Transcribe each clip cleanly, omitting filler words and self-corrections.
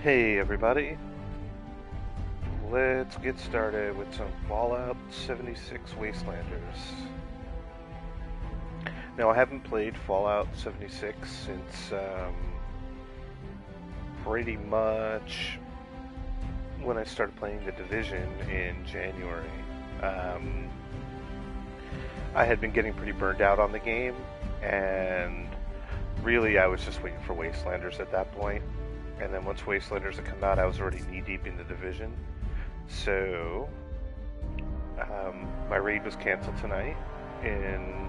Hey everybody, let's get started with some Fallout 76 Wastelanders. Now I haven't played Fallout 76 since pretty much when I started playing The Division in January. I had been getting pretty burned out on the game, and really I was just waiting for Wastelanders at that point. And then once Wastelanders had come out, I was already knee-deep in The Division. So, my raid was canceled tonight, and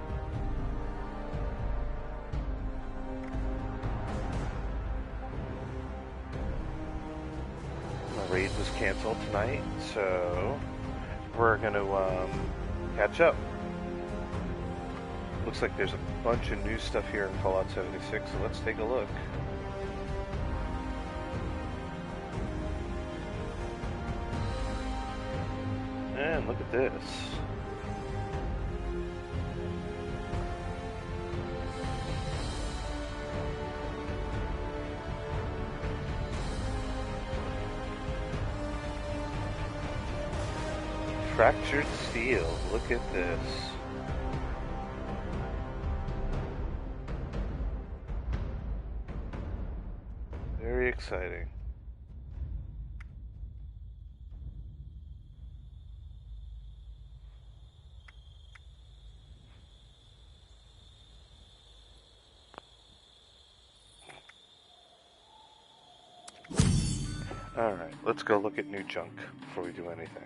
so we're gonna catch up. Looks like there's a bunch of new stuff here in Fallout 76, so let's take a look. And look at this. Fractured steel. Look at this. Very exciting. Alright, let's go look at new junk before we do anything.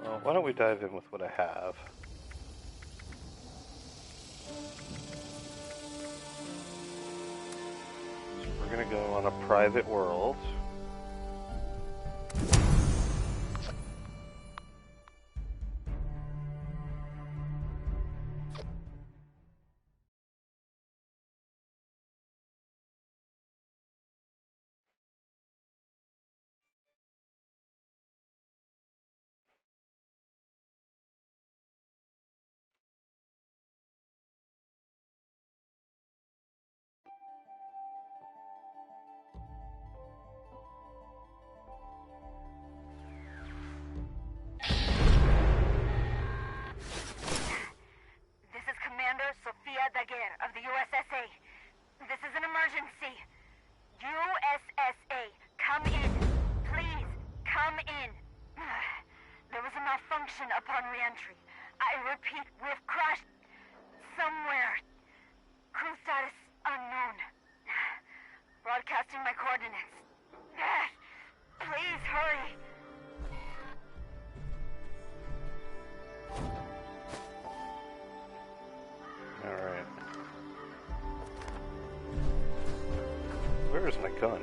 Well, why don't we dive in with what I have? So we're gonna go on a private world. Of the USSA. This is an emergency. USSA, come in. Please, come in. There was a malfunction detection upon re-entry. I repeat, we've crashed somewhere. Crew status unknown. Broadcasting my coordinates. Please hurry. Alright. Where is my gun?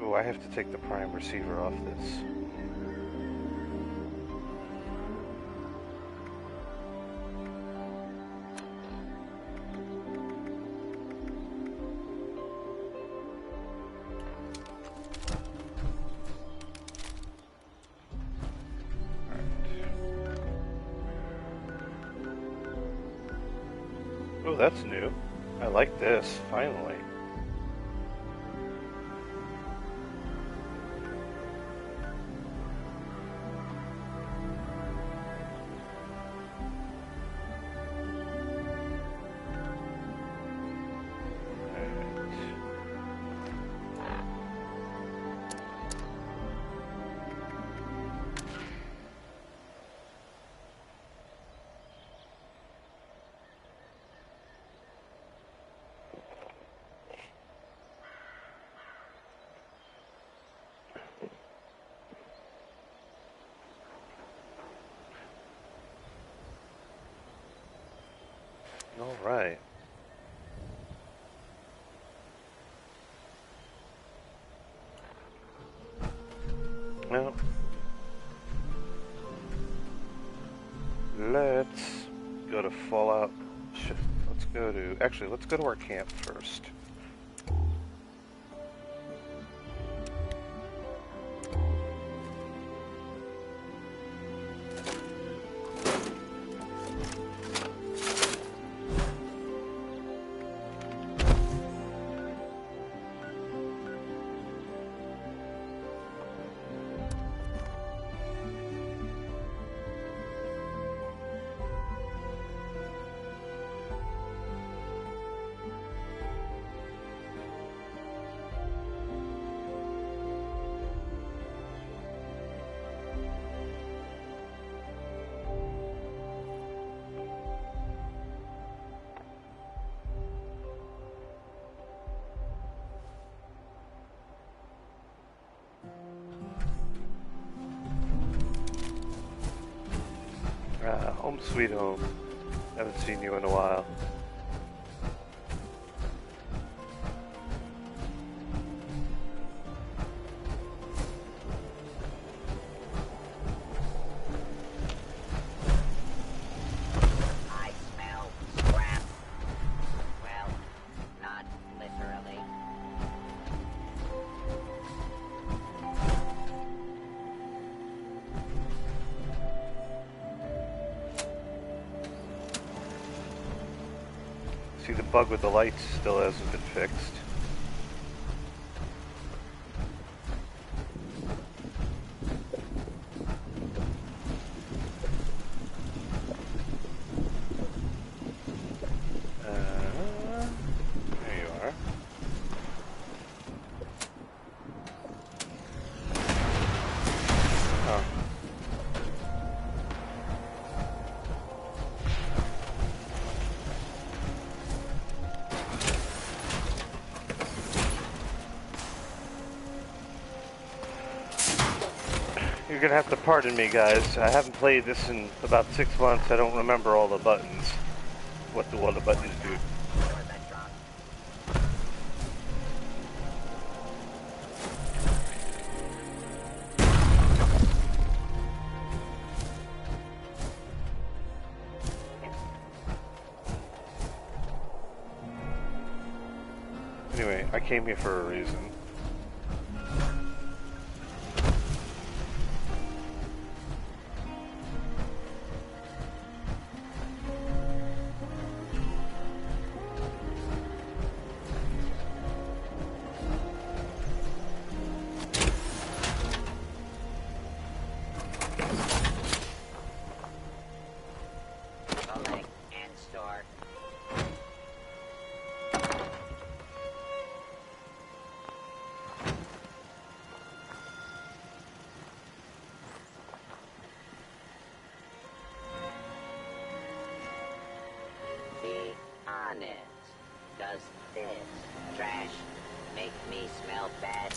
Oh, I have to take the prime receiver off this. Oh, that's new. I like this, finally. All right. Well, let's go to Fallout. Let's go to, actually, let's go to our camp first. Home sweet home. Haven't seen you in a while. I smell scrap. Well, not literally. See, the bug with the lights still hasn't been fixed. There you are. Oh. You're gonna have to pardon me, guys. I haven't played this in about 6 months. I don't remember all the buttons. What do all the buttons do? Anyway, I came here for a reason. Collect and store. this? Trash? Make me smell bad?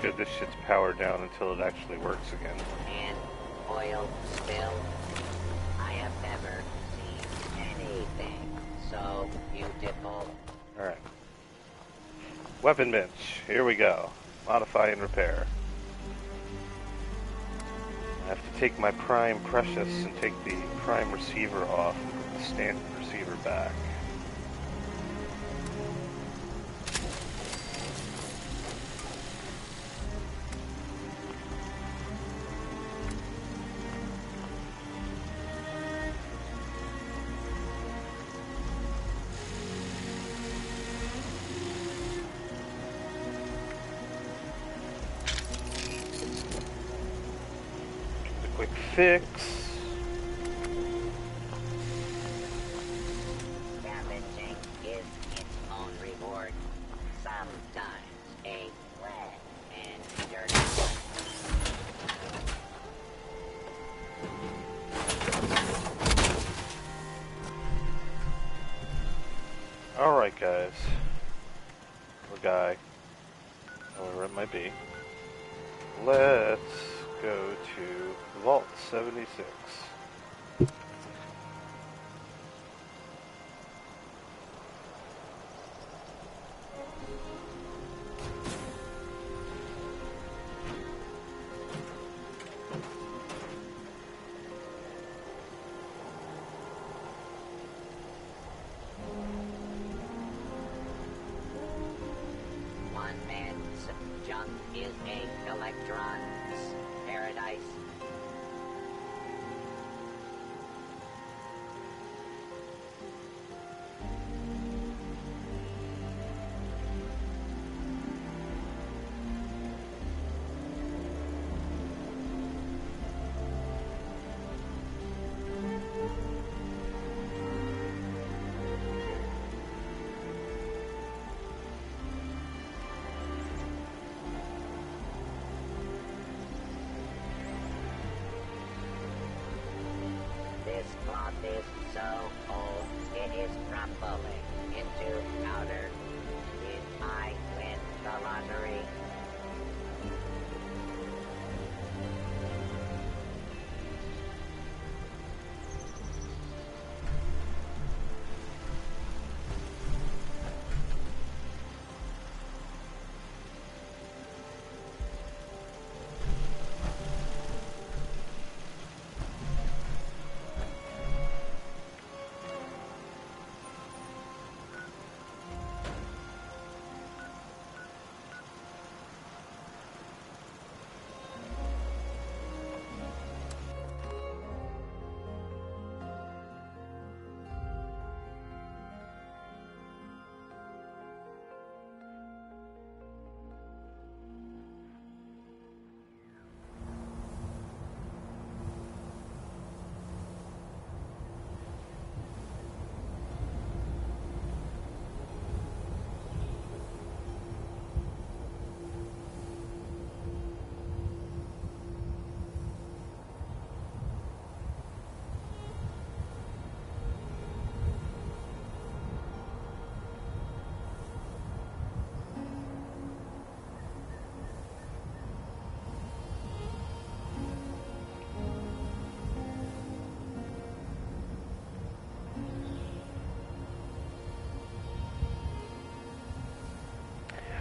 Good, this shit's powered down until it actually works again. And oil spill? I have never seen anything so beautiful. Alright. Weapon bench. Here we go. Modify and repair. I have to take my prime precious and take the prime receiver off and put the standard receiver back. Quick fix. Damaging is its own reward. Sometimes a wet and dirty. Alright, guys. Or guy. However it might be. Let's go to Vault 76. One man's junk is a electron's paradise. This cloth is so old, it is crumbling into powder. Did I win the lottery?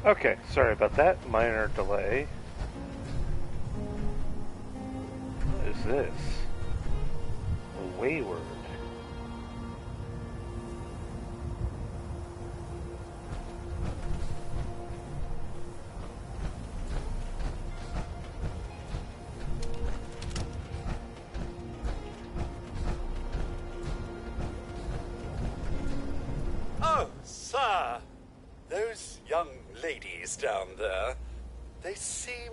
Okay, sorry about that. Minor delay. What is this? A wayward. Oh, sir. Those young ladies down there, seem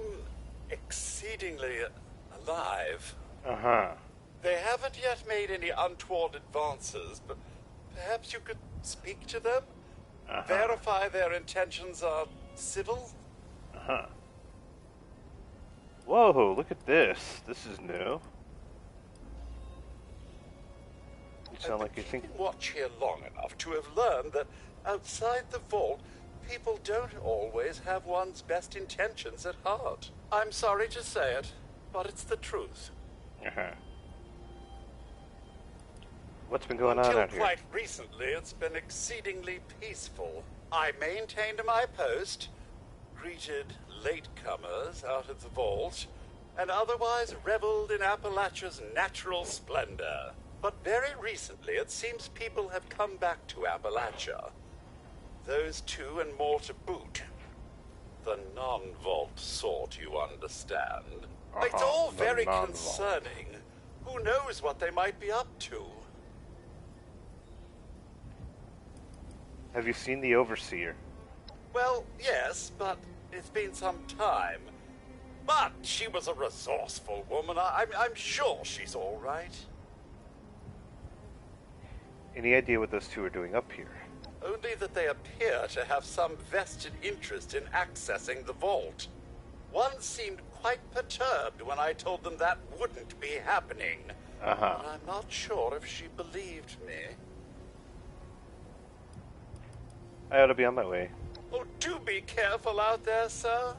exceedingly alive. Uh-huh. They haven't yet made any untoward advances, but perhaps you could speak to them? Verify their intentions are civil? Uh-huh. Whoa, look at this. This is new. You sound like you think... I've been watch here long enough to have learned that outside the vault, people don't always have one's best intentions at heart. I'm sorry to say it, but it's the truth. Uh-huh. What's been going on Until out here? quite recently, it's been exceedingly peaceful. I maintained my post, greeted latecomers out of the vault, and otherwise reveled in Appalachia's natural splendor. But very recently, it seems people have come back to Appalachia. Those two and more to boot. The non-vault sort, you understand. It's all very concerning. Who knows what they might be up to? Have you seen the Overseer? Well, yes, but it's been some time. But she was a resourceful woman. I'm sure she's all right. Any idea what those two are doing up here? Only that they appear to have some vested interest in accessing the vault. One seemed quite perturbed when I told them that wouldn't be happening. Uh-huh. But I'm not sure if she believed me. I ought to be on my way. Oh, do be careful out there, sir.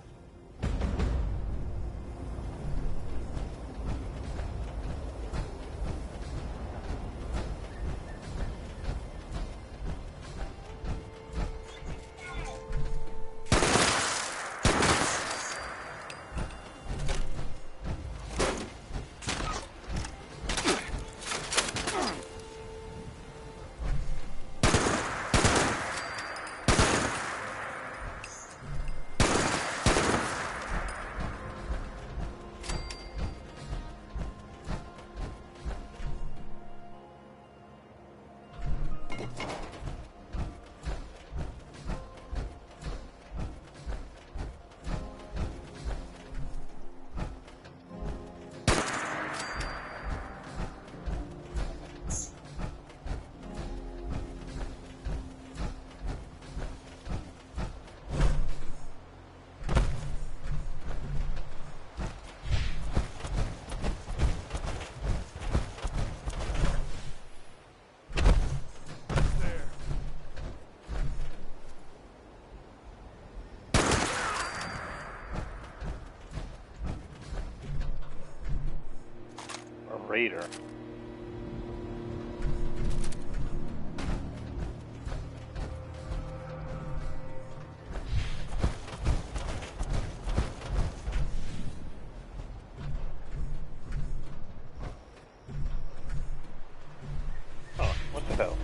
Raider. Oh, what the hell?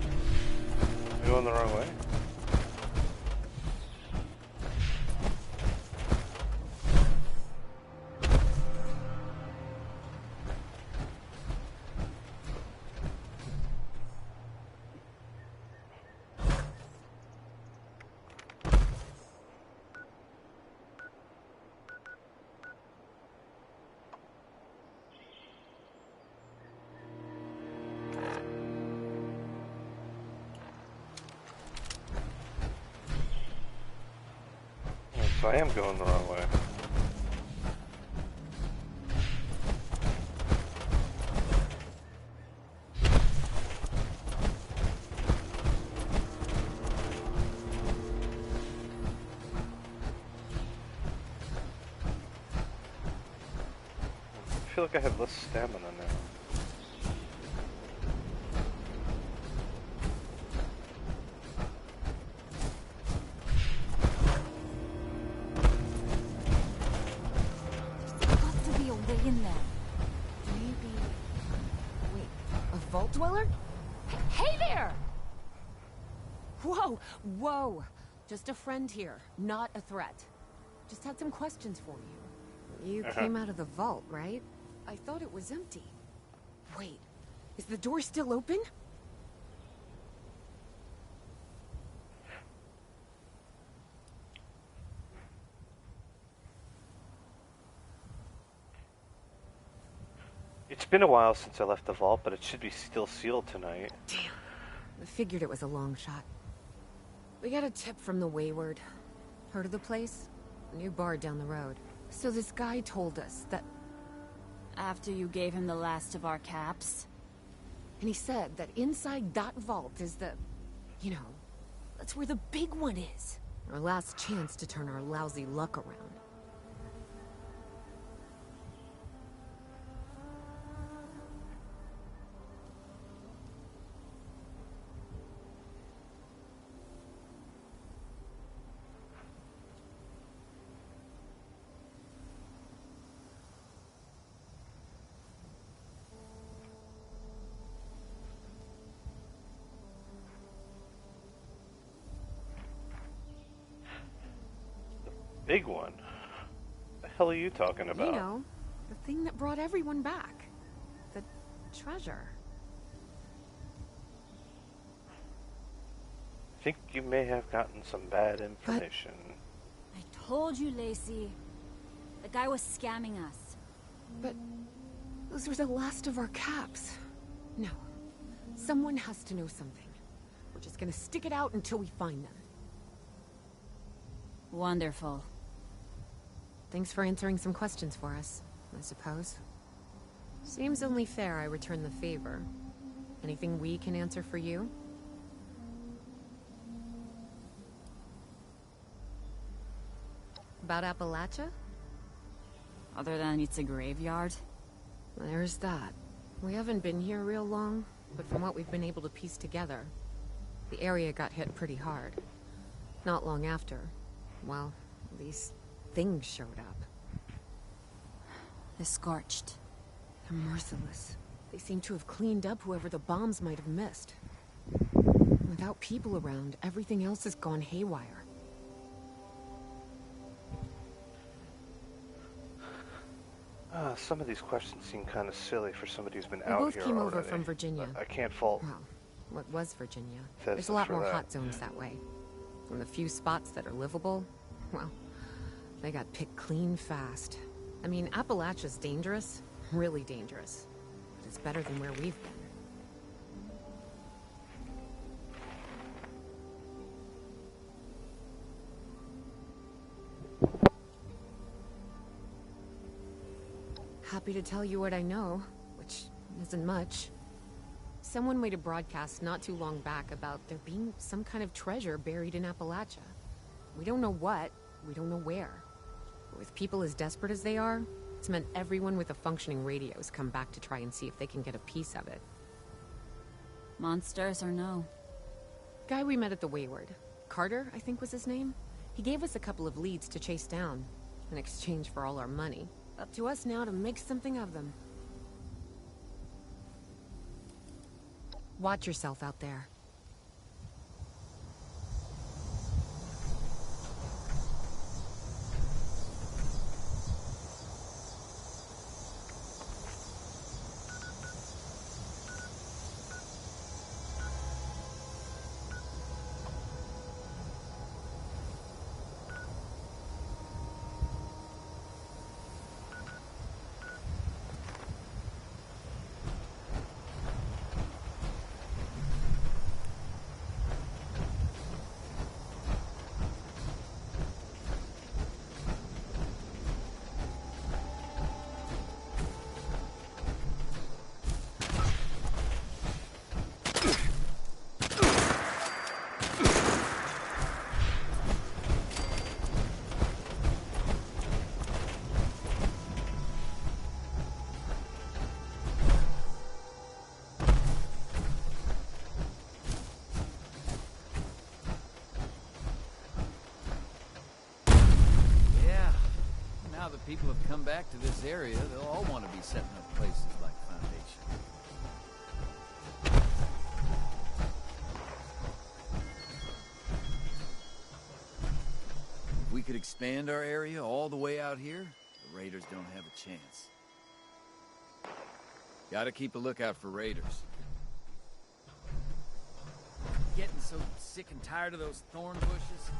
Am I going the wrong way? So I am going the wrong way. I feel like I have less stamina now. In there. Maybe... Wait, a vault dweller? Hey there! Whoa, whoa. Just a friend here, not a threat. Just had some questions for you. You came out of the vault, right? I thought it was empty. Wait, is the door still open? been a while since I left the vault, but it should be still sealed tonight. Damn. I figured it was a long shot. We got a tip from the Wayward. Heard of the place? A new bar down the road. So this guy told us that... After you gave him the last of our caps? And he said that inside that vault is the... You know, that's where the big one is. Our last chance to turn our lousy luck around. Big one? The hell are you talking about? You know, the thing that brought everyone back. The treasure. I think you may have gotten some bad information. I told you, Lacey. The guy was scamming us. But those were the last of our caps. No. Someone has to know something. We're just gonna stick it out until we find them. Wonderful. Thanks for answering some questions for us, I suppose. Seems only fair I return the favor. Anything we can answer for you? About Appalachia? Other than it's a graveyard? There's that. We haven't been here real long, but from what we've been able to piece together, the area got hit pretty hard. Not long after, well, these things showed up. The Scorched. They're merciless. They seem to have cleaned up whoever the bombs might have missed. Without people around, everything else has gone haywire. Some of these questions seem kind of silly for somebody who's been We out both here came over already. from Virginia. I can't fault. Well, what was Virginia? Says There's a lot for more that. hot zones that way. And the few spots that are livable, well, they got picked clean fast. I mean, Appalachia's dangerous, really dangerous. But it's better than where we've been. Happy to tell you what I know, which isn't much. Someone made a broadcast not too long back about there being some kind of treasure buried in Appalachia. We don't know what, we don't know where. But with people as desperate as they are, it's meant everyone with a functioning radio has come back to try and see if they can get a piece of it. Monsters or no? Guy we met at the Wayward, Carter, I think was his name. He gave us a couple of leads to chase down, in exchange for all our money. Up to us now to make something of them. Watch yourself out there. People have come back to this area, they'll all want to be setting up places like Foundation. If we could expand our area all the way out here, the Raiders don't have a chance. Gotta keep a lookout for Raiders. Getting so sick and tired of those thorn bushes.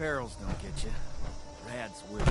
barrels don't get you. Rats will.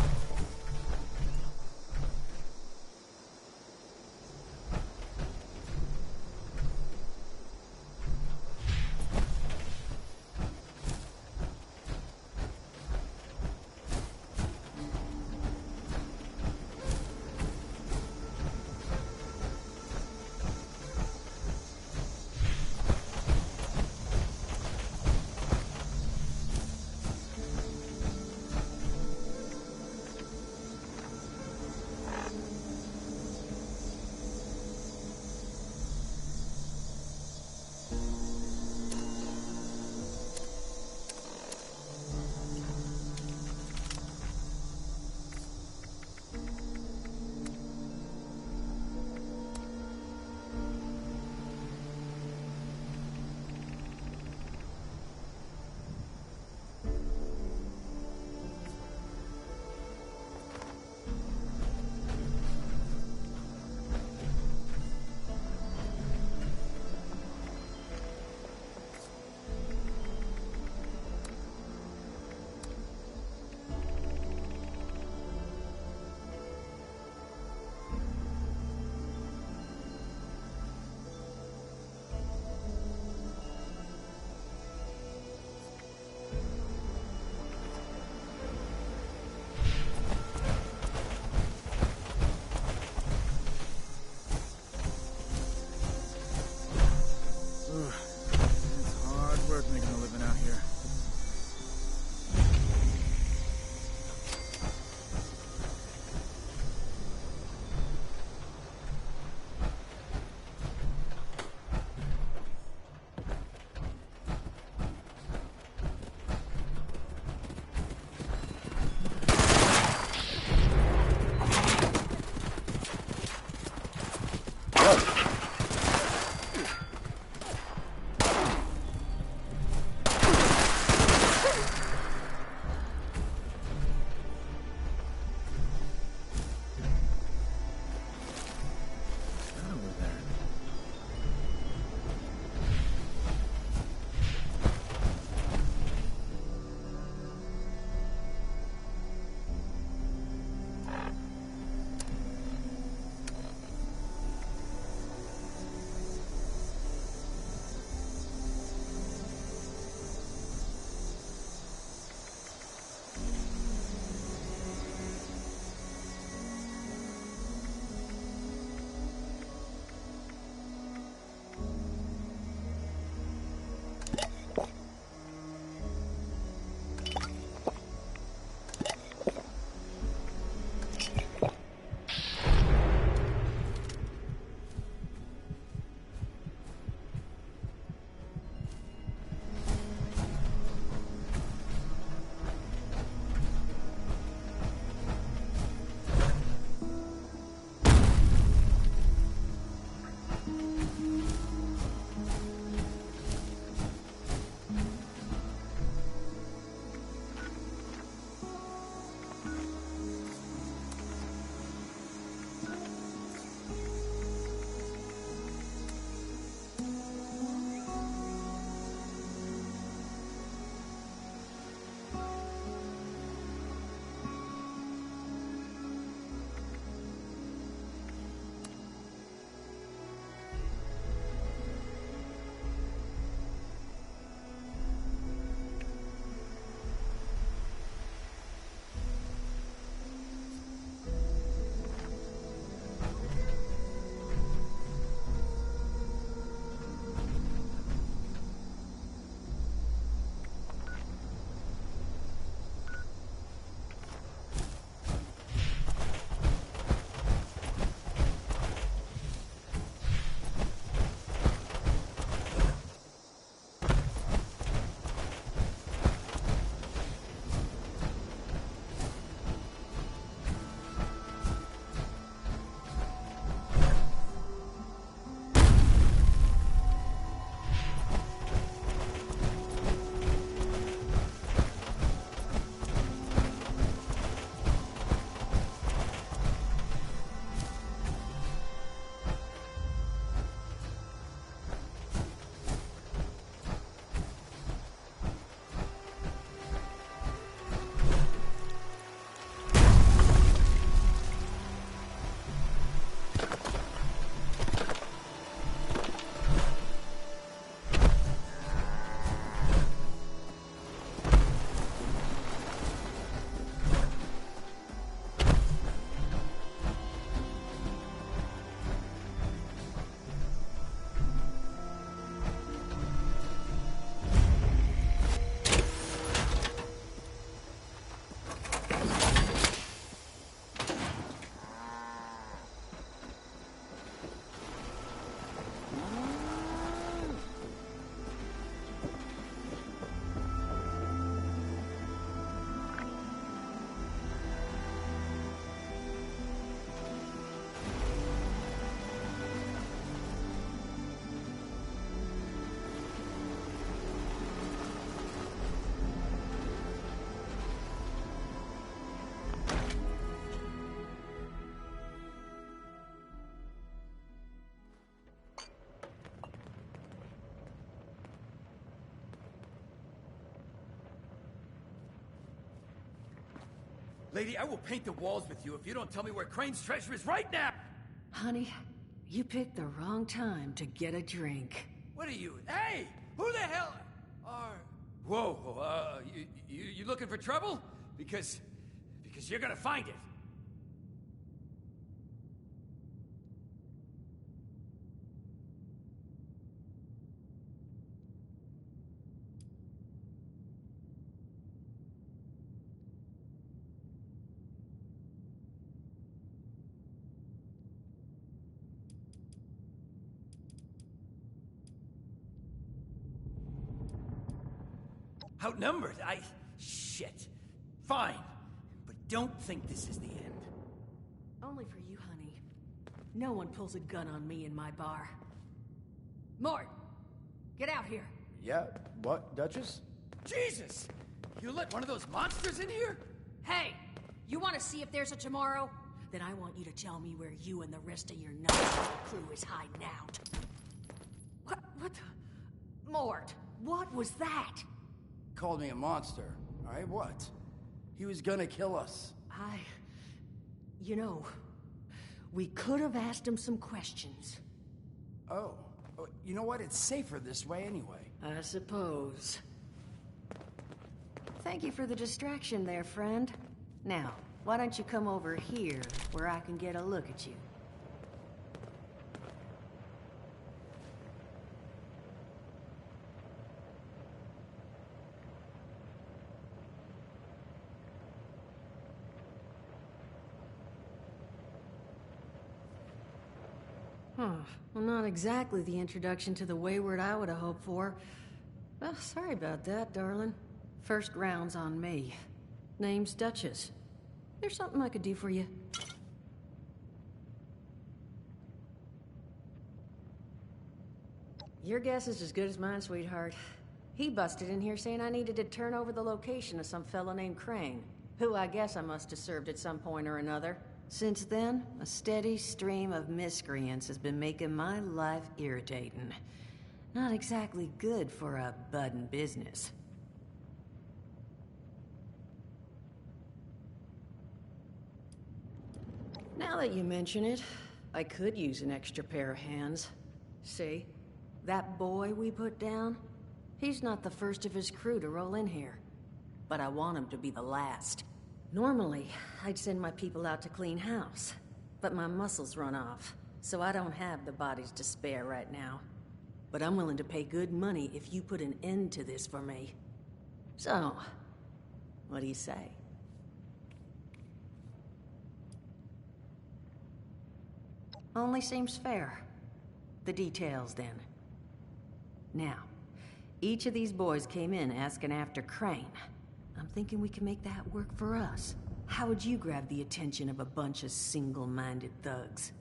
Lady, I will paint the walls with you if you don't tell me where Crane's treasure is right now! Honey, you picked the wrong time to get a drink. What are you? Hey! Who the hell are... Whoa, you looking for trouble? Because you're gonna find it. Outnumbered? Shit. Fine. But don't think this is the end. Only for you, honey. No one pulls a gun on me in my bar. Mort! Get out here! Yeah? What, Duchess? Jesus! You let one of those monsters in here? Hey! You want to see if there's a tomorrow? Then I want you to tell me where you and the rest of your nuts crew is hiding out. What the... Mort, what was that? Called me a monster. Alright, what? He was gonna kill us. You know, we could have asked him some questions. Oh. You know what? It's safer this way anyway. I suppose. Thank you for the distraction there, friend. Now, why don't you come over here, where I can get a look at you? Well, not exactly the introduction to the Wayward I would have hoped for. Well, sorry about that, darling. First round's on me. Name's Duchess. There's something I could do for you. Your guess is as good as mine, sweetheart. He busted in here saying I needed to turn over the location of some fellow named Crane, who I guess I must have served at some point or another. Since then, a steady stream of miscreants has been making my life irritating. Not exactly good for a budding business. Now that you mention it, I could use an extra pair of hands. See? That boy we put down? He's not the first of his crew to roll in here. But I want him to be the last. Normally, I'd send my people out to clean house, but my muscles run off, so I don't have the bodies to spare right now. But I'm willing to pay good money if you put an end to this for me. So, what do you say? Only seems fair. The details, then. Now, each of these boys came in asking after Crane. I'm thinking we can make that work for us. How would you grab the attention of a bunch of single-minded thugs?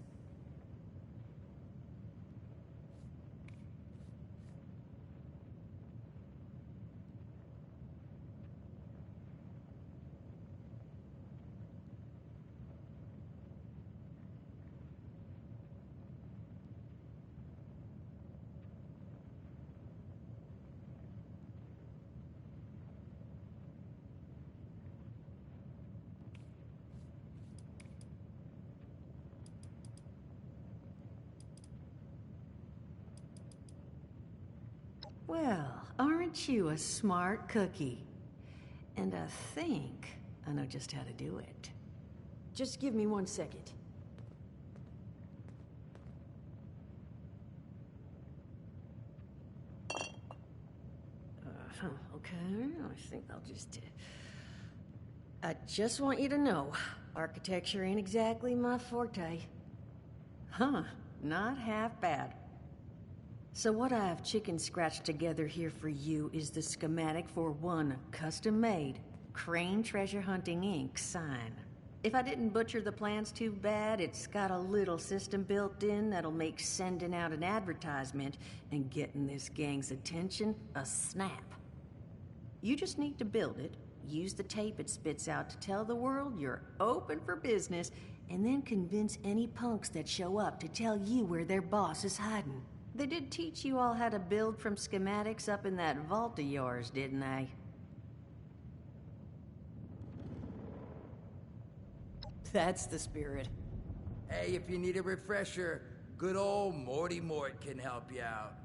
Well, aren't you a smart cookie? And I think I know just how to do it. Just give me 1 second. Okay, I think I'll just... I just want you to know, architecture ain't exactly my forte. Huh, not half bad. So what I've chicken scratched together here for you is the schematic for one custom-made Crane Treasure Hunting Inc. sign. If I didn't butcher the plans too bad, it's got a little system built in that'll make sending out an advertisement and getting this gang's attention a snap. You just need to build it, use the tape it spits out to tell the world you're open for business, and then convince any punks that show up to tell you where their boss is hiding. They did teach you all how to build from schematics up in that vault of yours, didn't they? That's the spirit. Hey, if you need a refresher, good old Morty Mort can help you out.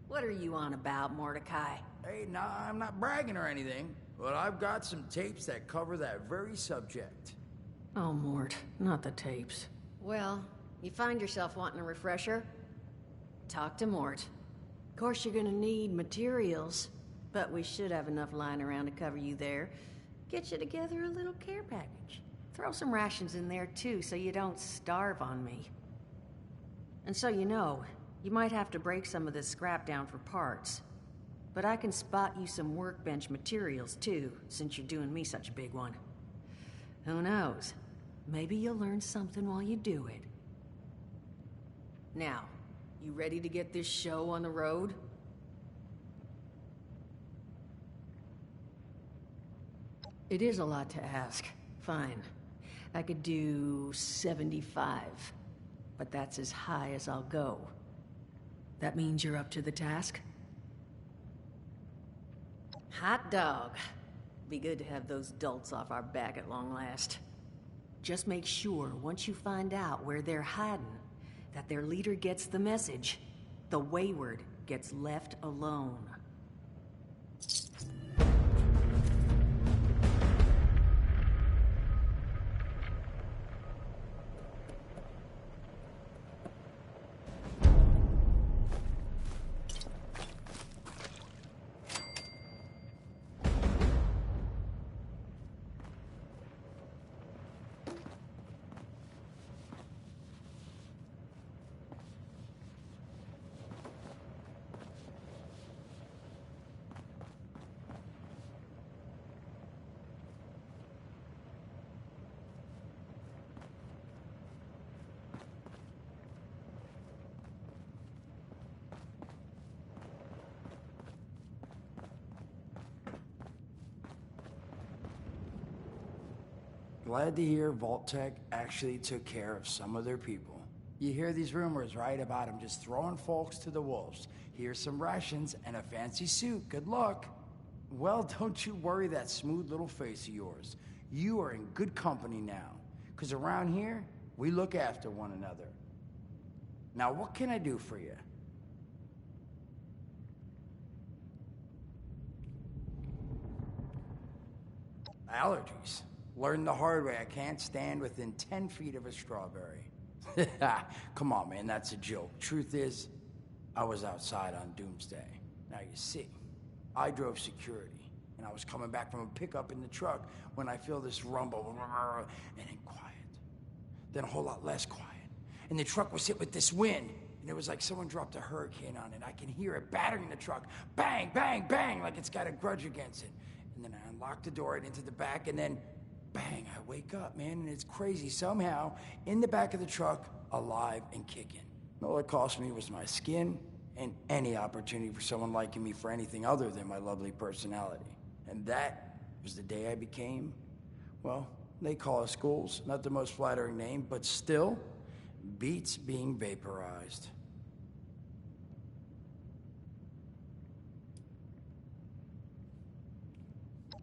What are you on about, Mordecai? Hey, nah, I'm not bragging or anything, but I've got some tapes that cover that very subject. Oh, Mort, not the tapes. Well, you find yourself wanting a refresher? Talk to Mort. Of course you're gonna need materials, but we should have enough lying around to cover you there. Get you together a little care package. Throw some rations in there too, so you don't starve on me. And so you know, you might have to break some of this scrap down for parts. But I can spot you some workbench materials too, since you're doing me such a big one. Who knows? Maybe you'll learn something while you do it. Now, you ready to get this show on the road? It is a lot to ask. Fine. I could do 75. But that's as high as I'll go. That means you're up to the task? Hot dog. Be good to have those dolts off our back at long last. Just make sure, once you find out where they're hiding, that their leader gets the message. The wayward gets left alone. Glad to hear Vault-Tec actually took care of some of their people. You hear these rumors, right, about them just throwing folks to the wolves. Here's some rations and a fancy suit. Good luck. Well, don't you worry that smooth little face of yours. You are in good company now. Because around here, we look after one another. Now, what can I do for you? Allergies. Learned the hard way. I can't stand within 10 feet of a strawberry. Come on, man, that's a joke. Truth is, I was outside on Doomsday. Now, you see, I drove security, and I was coming back from a pickup in the truck when I feel this rumble, and then quiet. Then a whole lot less quiet. And the truck was hit with this wind, and it was like someone dropped a hurricane on it. I can hear it battering the truck. Bang, bang, bang, like it's got a grudge against it. And then I unlocked the door and into the back, and then bang, I wake up, man, and it's crazy. Somehow, in the back of the truck, alive and kicking. All it cost me was my skin and any opportunity for someone liking me for anything other than my lovely personality. And that was the day I became, well, they call us ghouls. Not the most flattering name, but still beats being vaporized.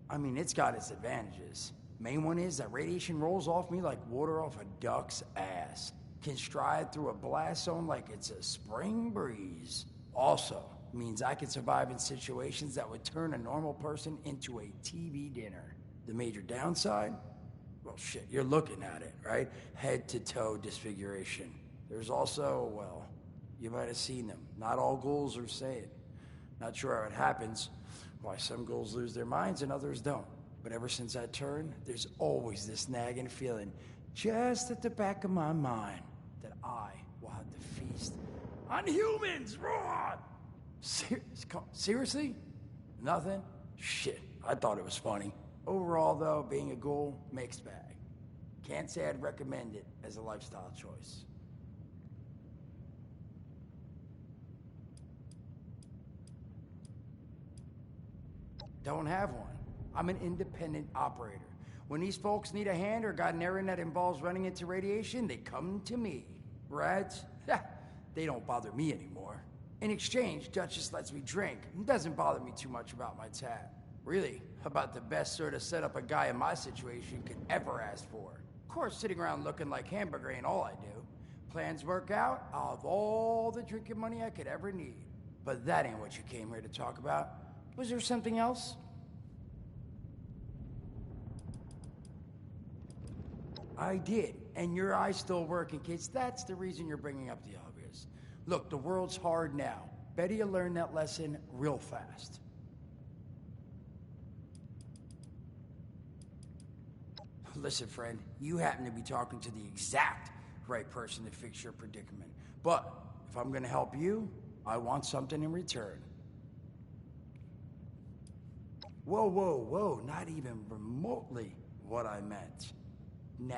I mean, it's got its advantages. Main one is that radiation rolls off me like water off a duck's ass. Can stride through a blast zone like it's a spring breeze. Also, means I can survive in situations that would turn a normal person into a TV dinner. The major downside? Well, shit, you're looking at it, right? Head to toe disfiguration. There's also, well, you might have seen them. Not all ghouls are sane. Not sure how it happens, why some ghouls lose their minds and others don't. But ever since I turned, there's always this nagging feeling just at the back of my mind that I will have to feast on humans. Raw! Seriously? Nothing? Shit, I thought it was funny. Overall, though, being a ghoul, mixed bag. Can't say I'd recommend it as a lifestyle choice. Don't have one. I'm an independent operator. When these folks need a hand or got an errand that involves running into radiation, they come to me. Rats? They don't bother me anymore. In exchange, Duchess lets me drink and doesn't bother me too much about my tab. Really, about the best sort of setup a guy in my situation could ever ask for. Of course, sitting around looking like hamburger ain't all I do. Plans work out, I'll have all the drinking money I could ever need. But that ain't what you came here to talk about. Was there something else? I did, and your eye's still working, kids. That's the reason you're bringing up the obvious. Look, the world's hard now. Better you learn that lesson real fast. Listen, friend, you happen to be talking to the exact right person to fix your predicament. But if I'm gonna help you, I want something in return. Whoa, whoa, whoa, not even remotely what I meant. Nah,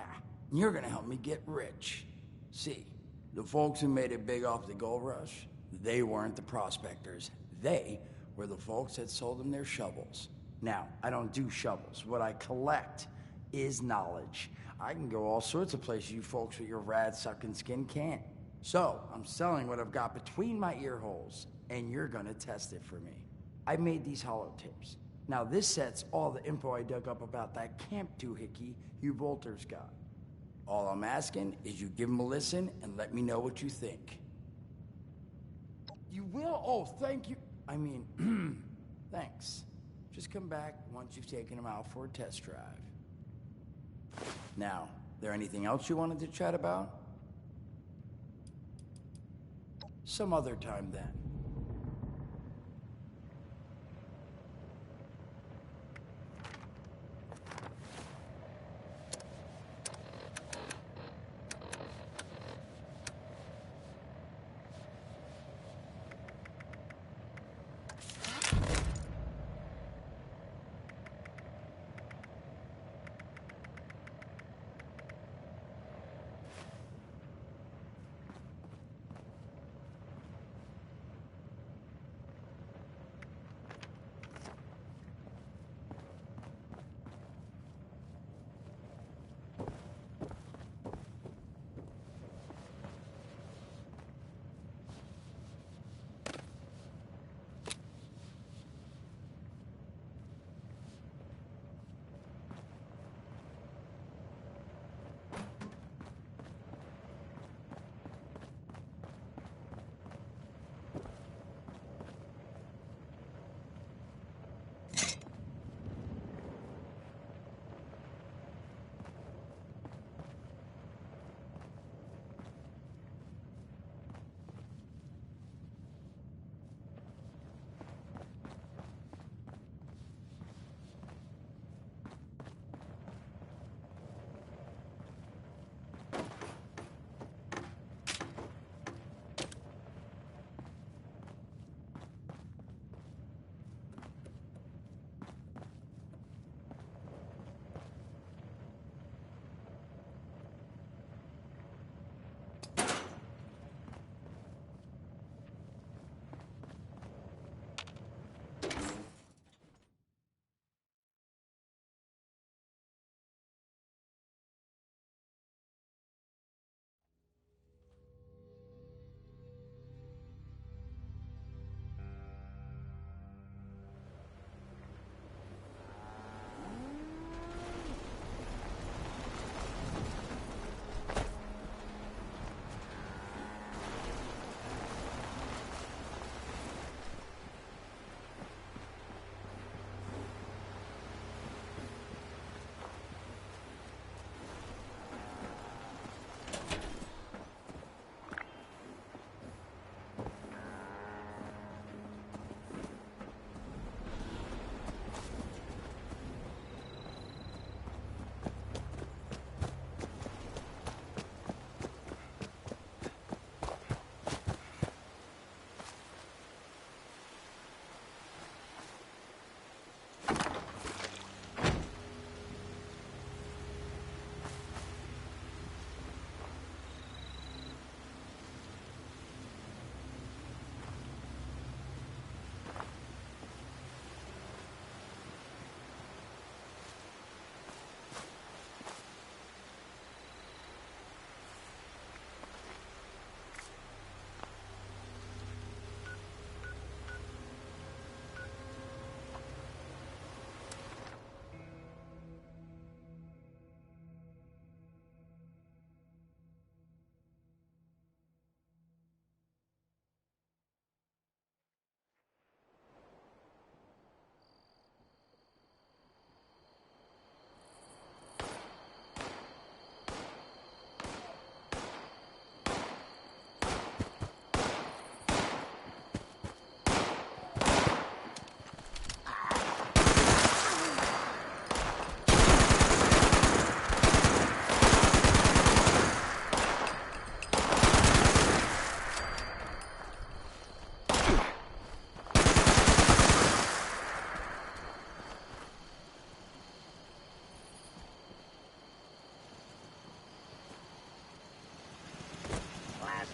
you're gonna help me get rich. See, the folks who made it big off the gold rush, they weren't the prospectors. They were the folks that sold them their shovels. Now, I don't do shovels. What I collect is knowledge. I can go all sorts of places you folks with your rad-sucking skin can't. So, I'm selling what I've got between my ear holes, and you're gonna test it for me. I made these holotapes. Now, this set's all the info I dug up about that camp doohickey you Volters got. All I'm asking is you give them a listen and let me know what you think. You will? Oh, thank you. I mean, thanks. Just come back once you've taken them out for a test drive. Now, there anything else you wanted to chat about? Some other time then.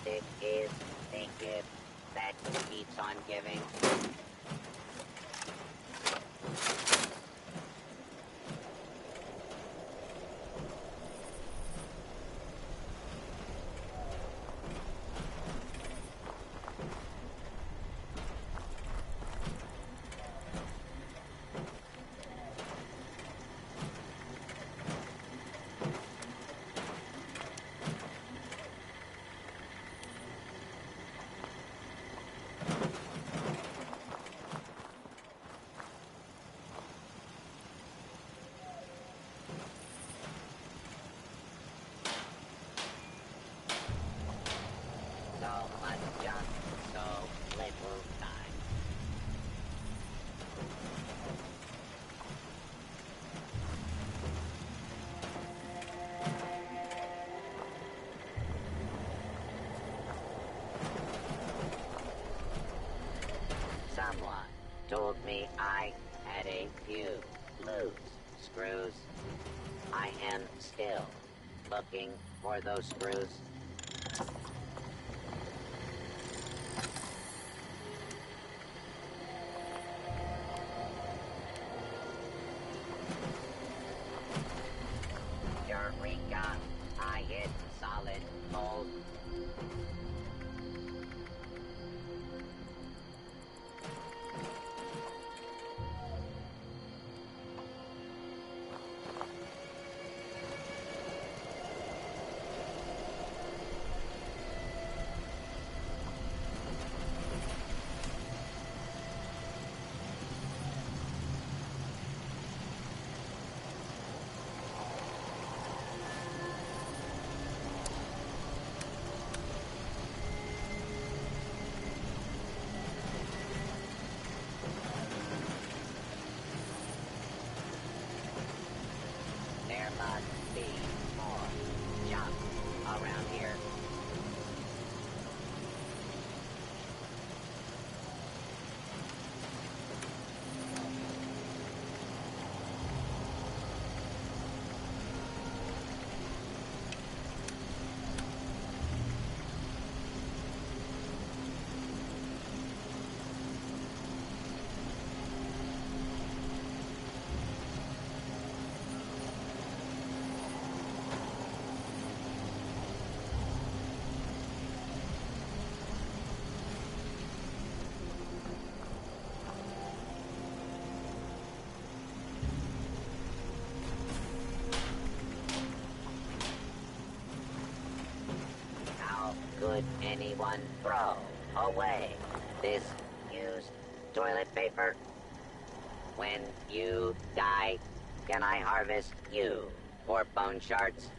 It is the gift that keeps on giving. So much junk, so little time. Someone told me I had a few loose screws. I am still looking for those screws. Eureka! I hit solid gold. There must be more junk around here. How could anyone throw away this used toilet paper? When you die, can I harvest you for bone shards?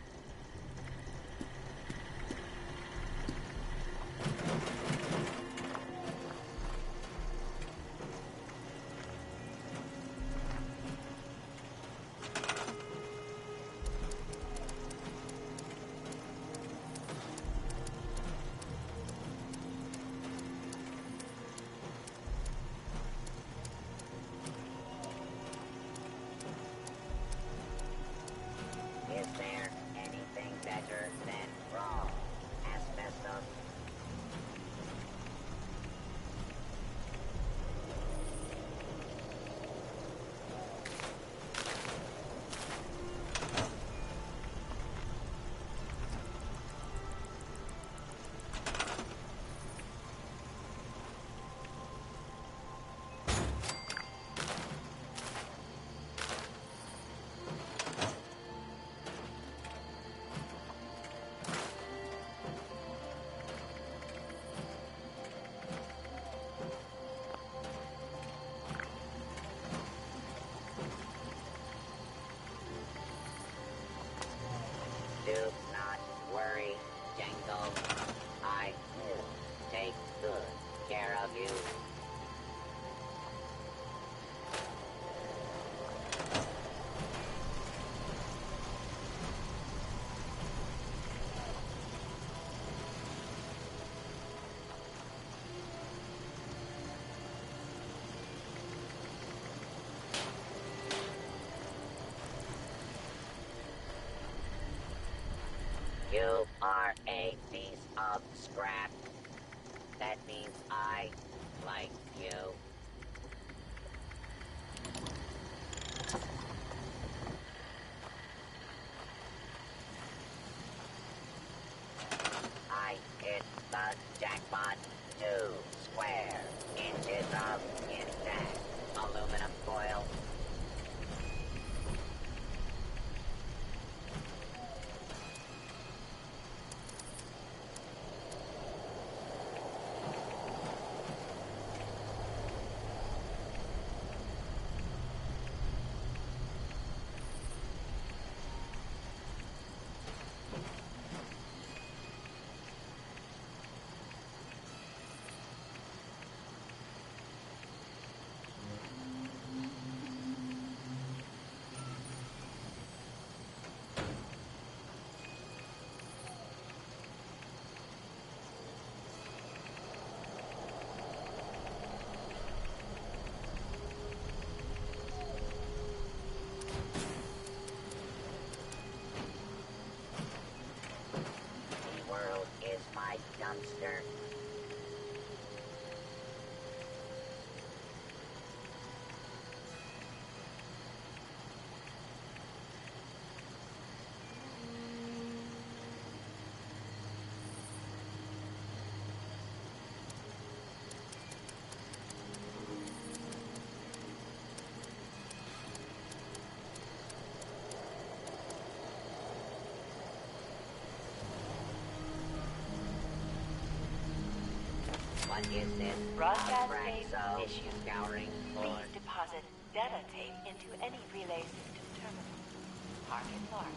Is there You are a piece of scrap. That means I like you. I hit the jackpot. 2 square inches of intact aluminum foil. The world is my dumpster. What is this? Broadcast tape Braxo issued. Scouring board. Please deposit data tape into any relay system terminal. Target marked.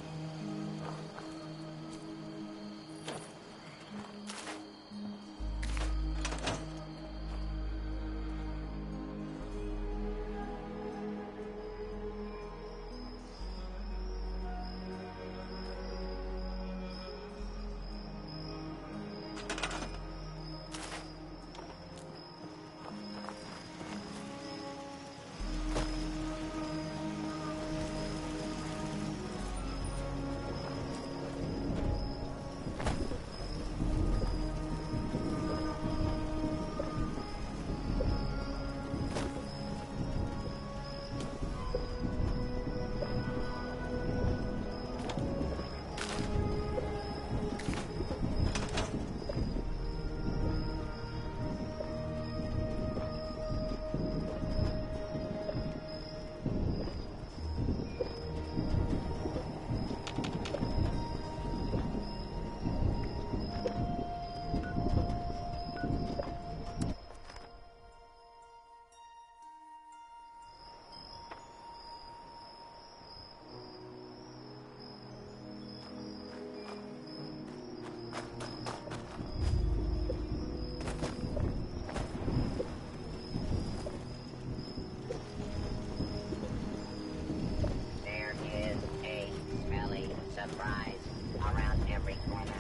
There is a smelly surprise around every corner.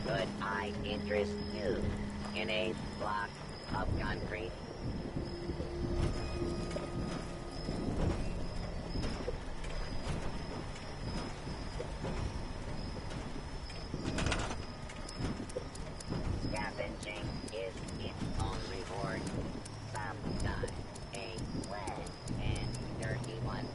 Could I interest you in a block of concrete? Scavenging is its own reward. Sometimes a wet and dirty one.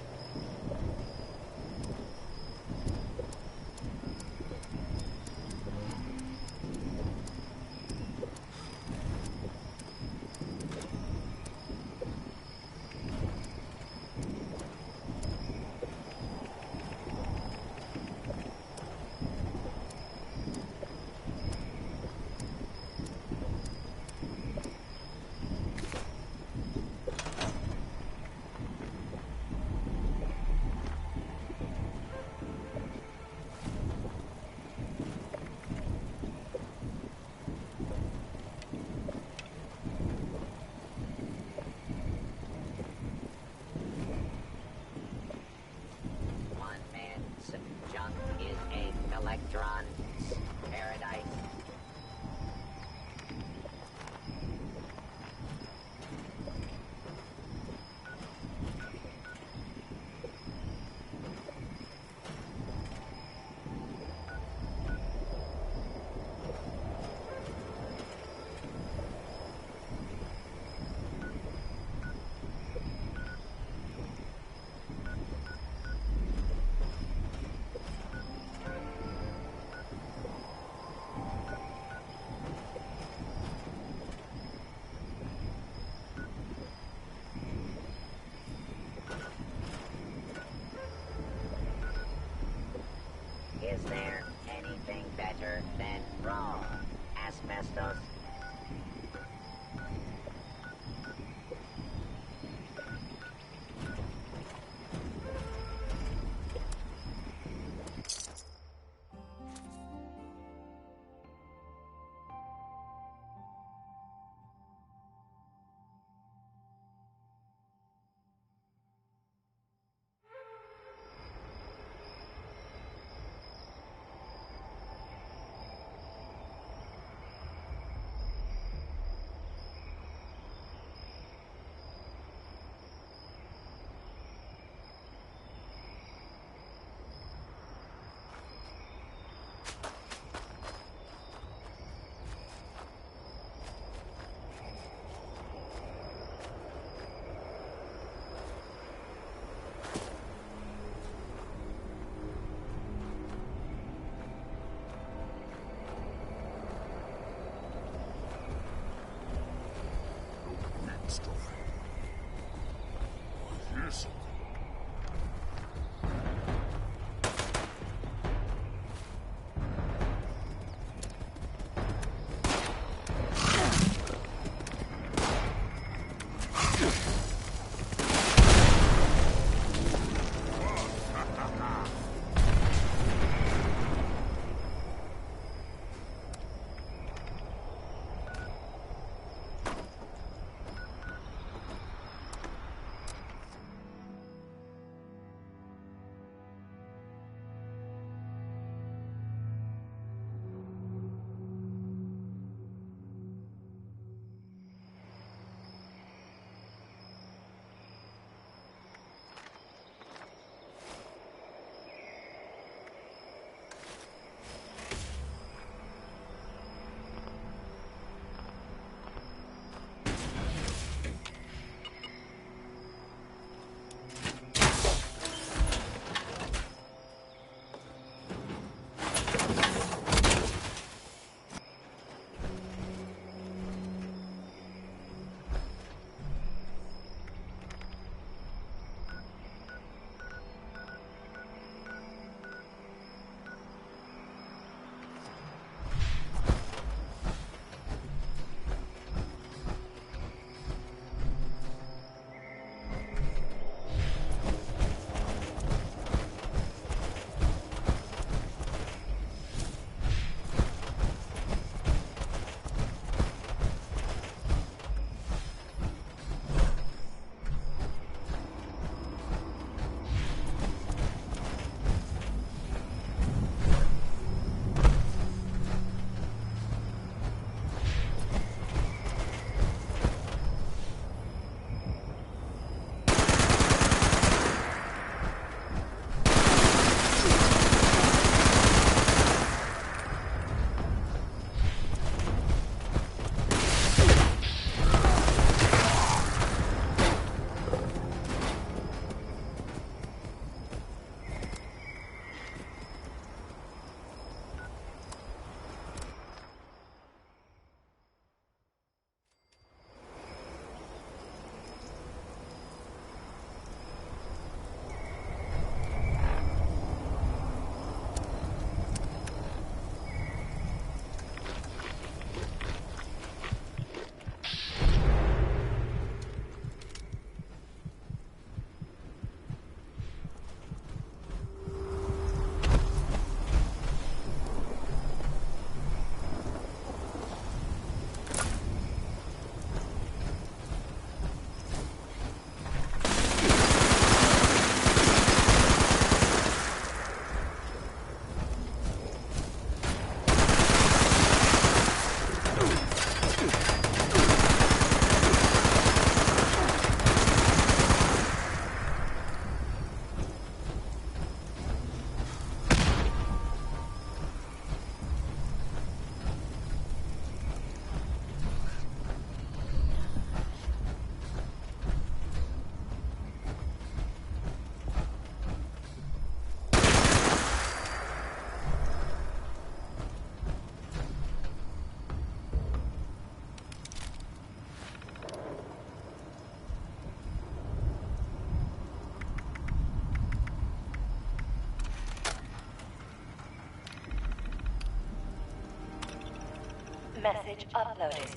Message uploaded.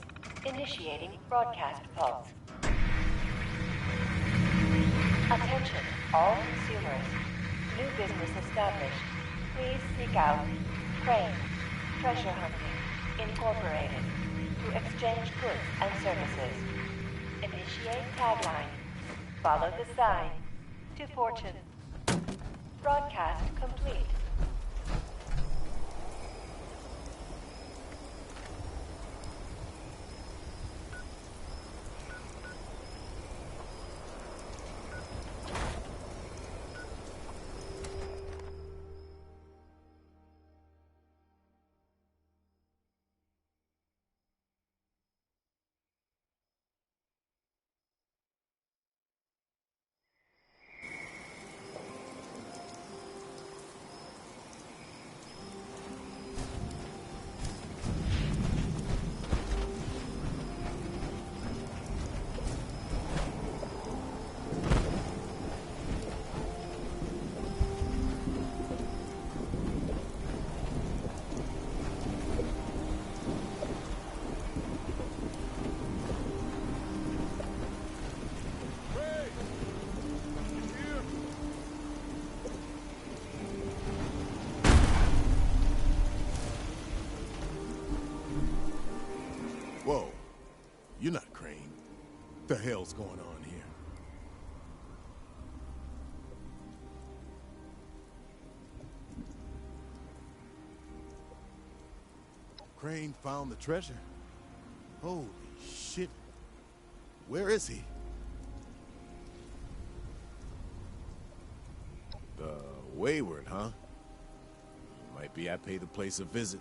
Initiating broadcast pulse. Attention, all consumers. New business established. Please seek out Crane, Treasure Hunting, Incorporated, to exchange goods and services. Initiate tagline. Follow the sign to fortune. Broadcast complete. Whoa, you're not Crane. What the hell's going on here? Crane found the treasure? Holy shit. Where is he? The Wayward, huh? Might be I pay the place a visit.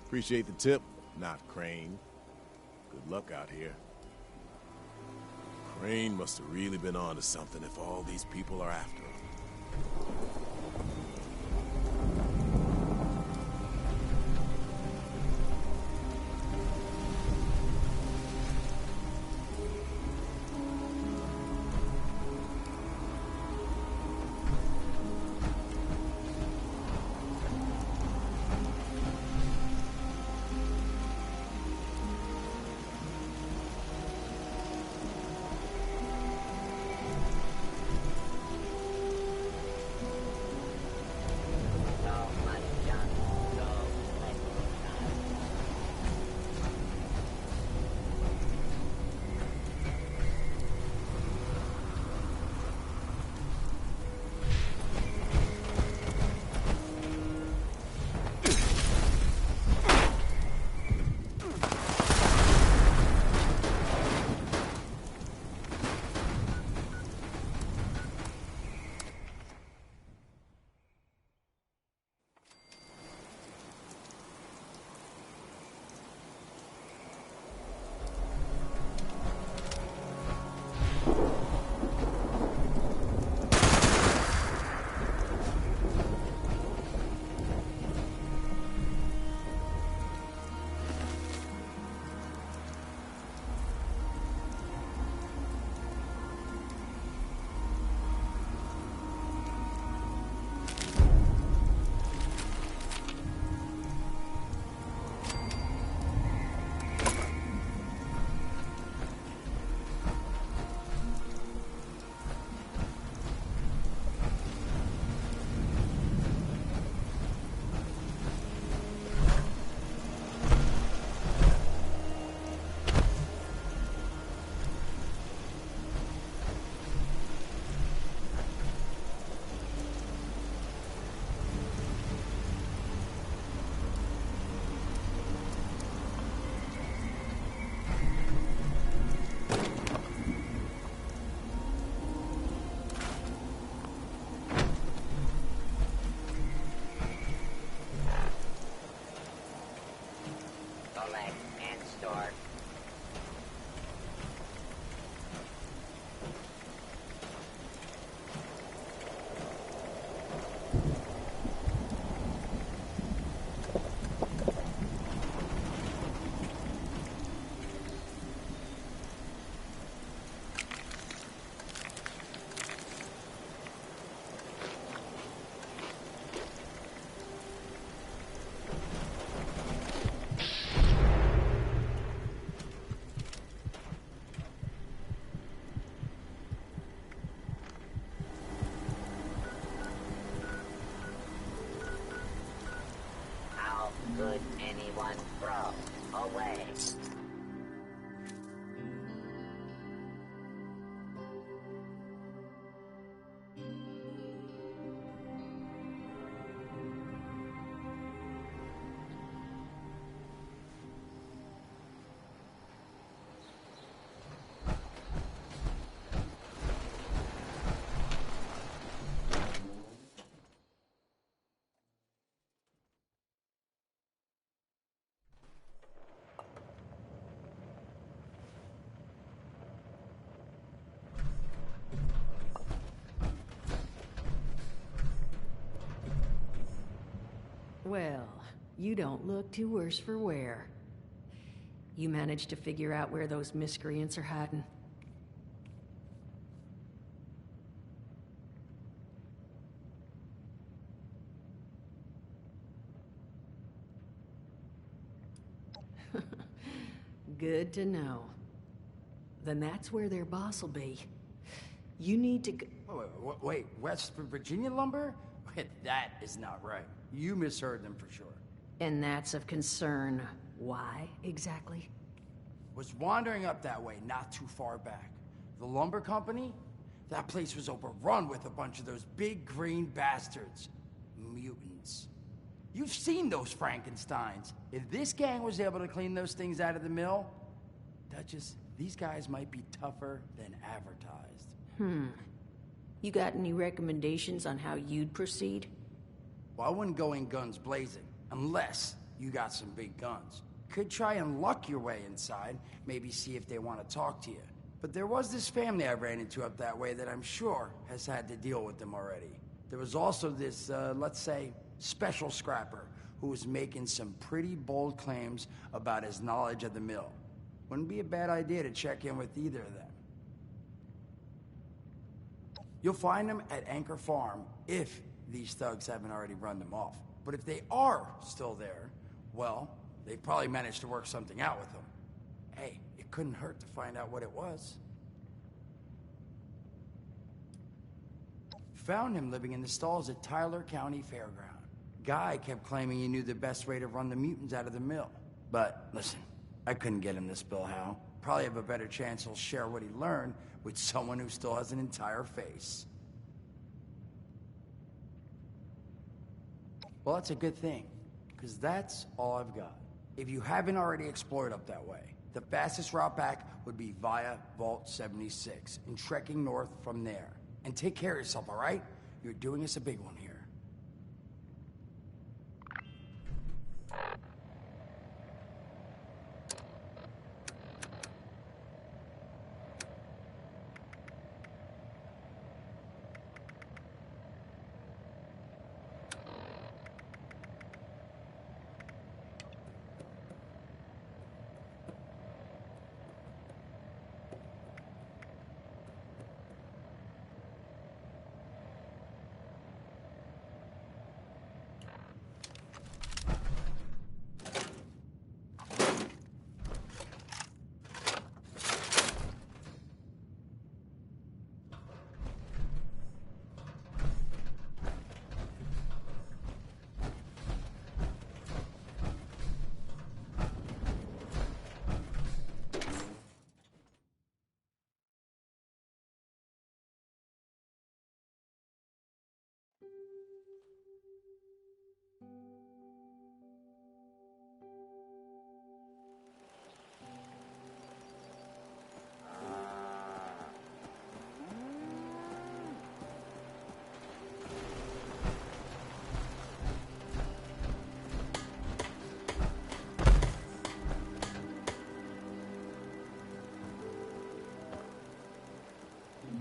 Appreciate the tip. Not Crane. Good luck out here. Crane must have really been onto something if all these people are after him. Well, you don't look too worse for wear. You managed to figure out where those miscreants are hiding? Good to know. Then that's where their boss will be. You need to Wait, West Virginia lumber? That is not right. You misheard them for sure. And that's of concern. Why, exactly? Was wandering up that way not too far back. The lumber company? That place was overrun with a bunch of those big green bastards. Mutants. You've seen those Frankensteins. If this gang was able to clean those things out of the mill, Duchess, these guys might be tougher than advertised. You got any recommendations on how you'd proceed? Well, I wouldn't go in guns blazing, unless you got some big guns. Could try and luck your way inside, maybe see if they want to talk to you. But there was this family I ran into up that way that I'm sure has had to deal with them already. There was also this, let's say, special scrapper who was making some pretty bold claims about his knowledge of the mill. Wouldn't be a bad idea to check in with either of them. You'll find them at Anchor Farm if these thugs haven't already run them off. But if they are still there, well, they probably managed to work something out with them. Hey, it couldn't hurt to find out what it was. Found him living in the stalls at Tyler County Fairground. Guy kept claiming he knew the best way to run the mutants out of the mill. But listen, I couldn't get him this bill, Hal. Probably have a better chance he'll share what he learned with someone who still has an entire face. Well, that's a good thing, because that's all I've got. If you haven't already explored up that way, the fastest route back would be via Vault 76 and trekking north from there. And take care of yourself, all right? You're doing us a big one here.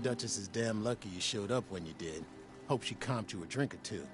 Duchess is damn lucky you showed up when you did. Hope she comped you a drink or two.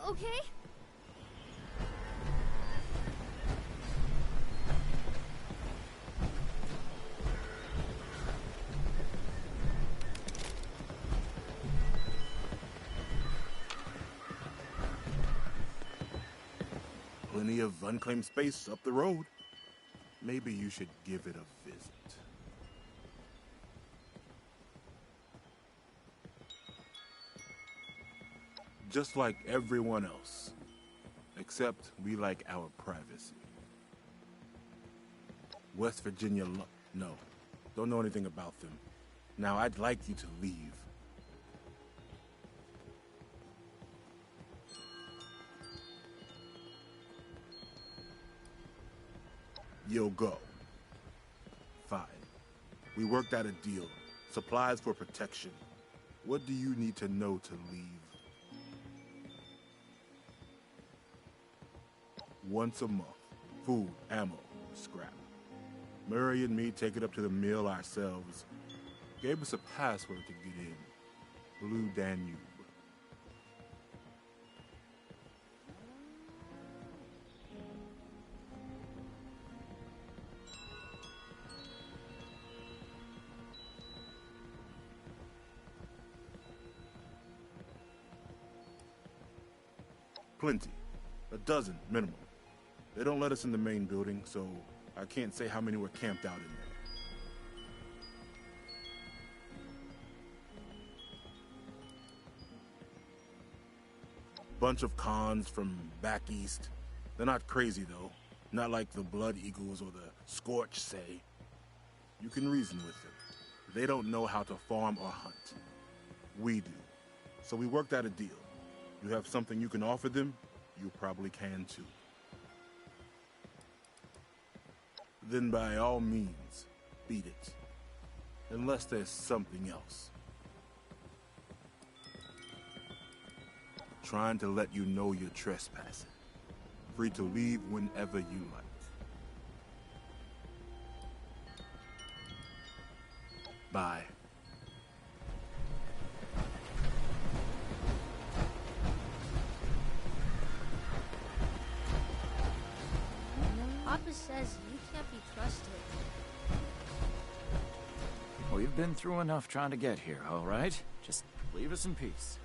okay? Plenty of unclaimed space up the road. Maybe you should give it a visit. Just like everyone else. Except we like our privacy. West Virginia no. Don't know anything about them. Now, I'd like you to leave. You'll go. Fine. We worked out a deal. Supplies for protection. What do you need to know to leave? Once a month. Food, ammo, scrap. Murray and me take it up to the mill ourselves. Gave us a password to get in. Blue Danube. Plenty. A dozen, minimum. They don't let us in the main building, so I can't say how many were camped out in there. Bunch of cons from back east. They're not crazy, though. Not like the Blood Eagles or the Scorch say. You can reason with them. They don't know how to farm or hunt. We do. So we worked out a deal. You have something you can offer them, you probably can too. Then by all means, beat it. Unless there's something else. Trying to let you know you're trespassing. Free to leave whenever you like. Bye. Papa says you can't be trusted. We've been through enough trying to get here, all right? Just leave us in peace.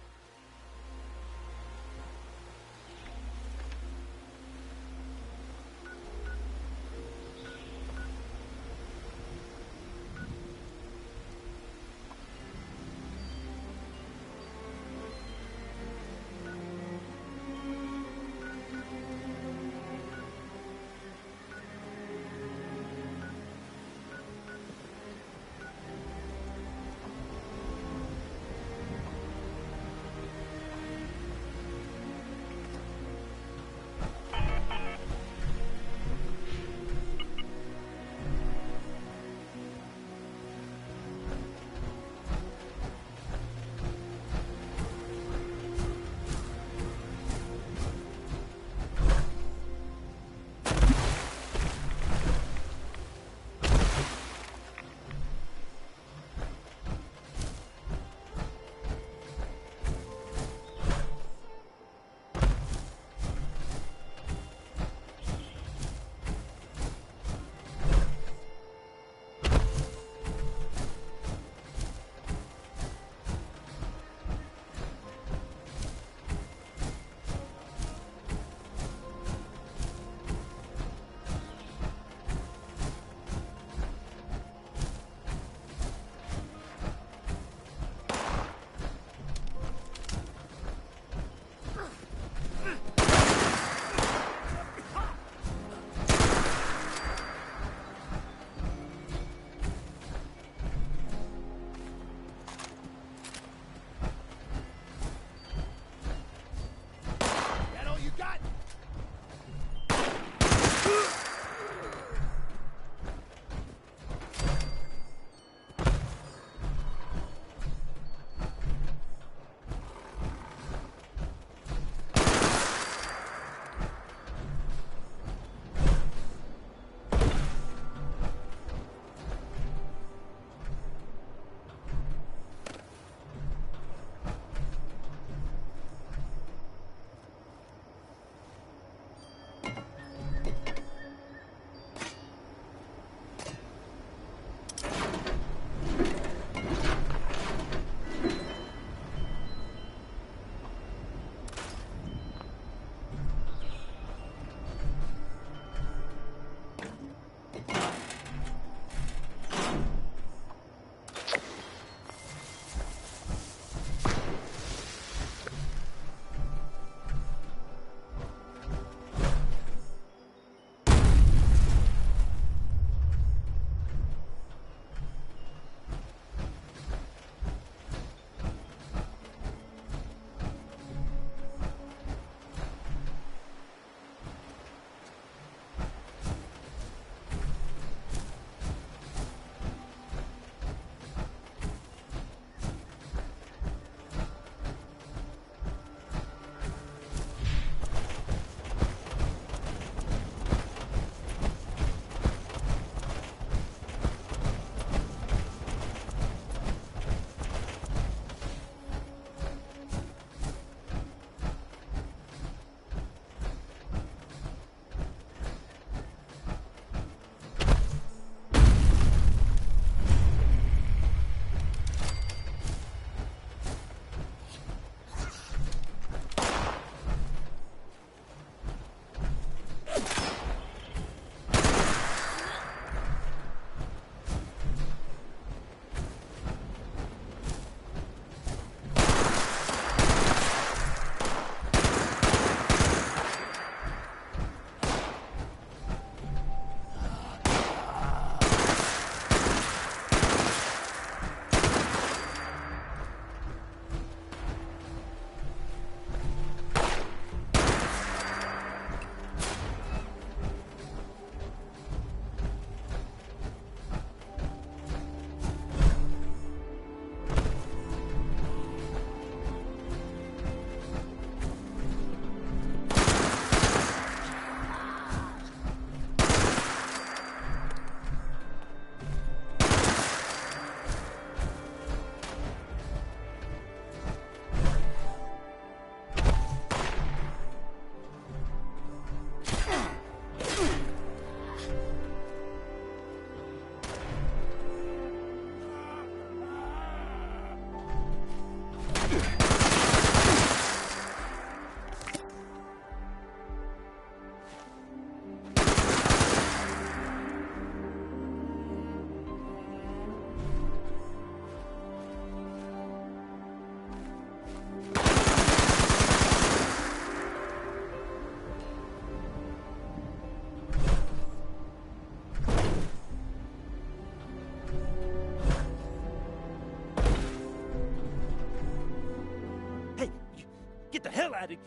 try to...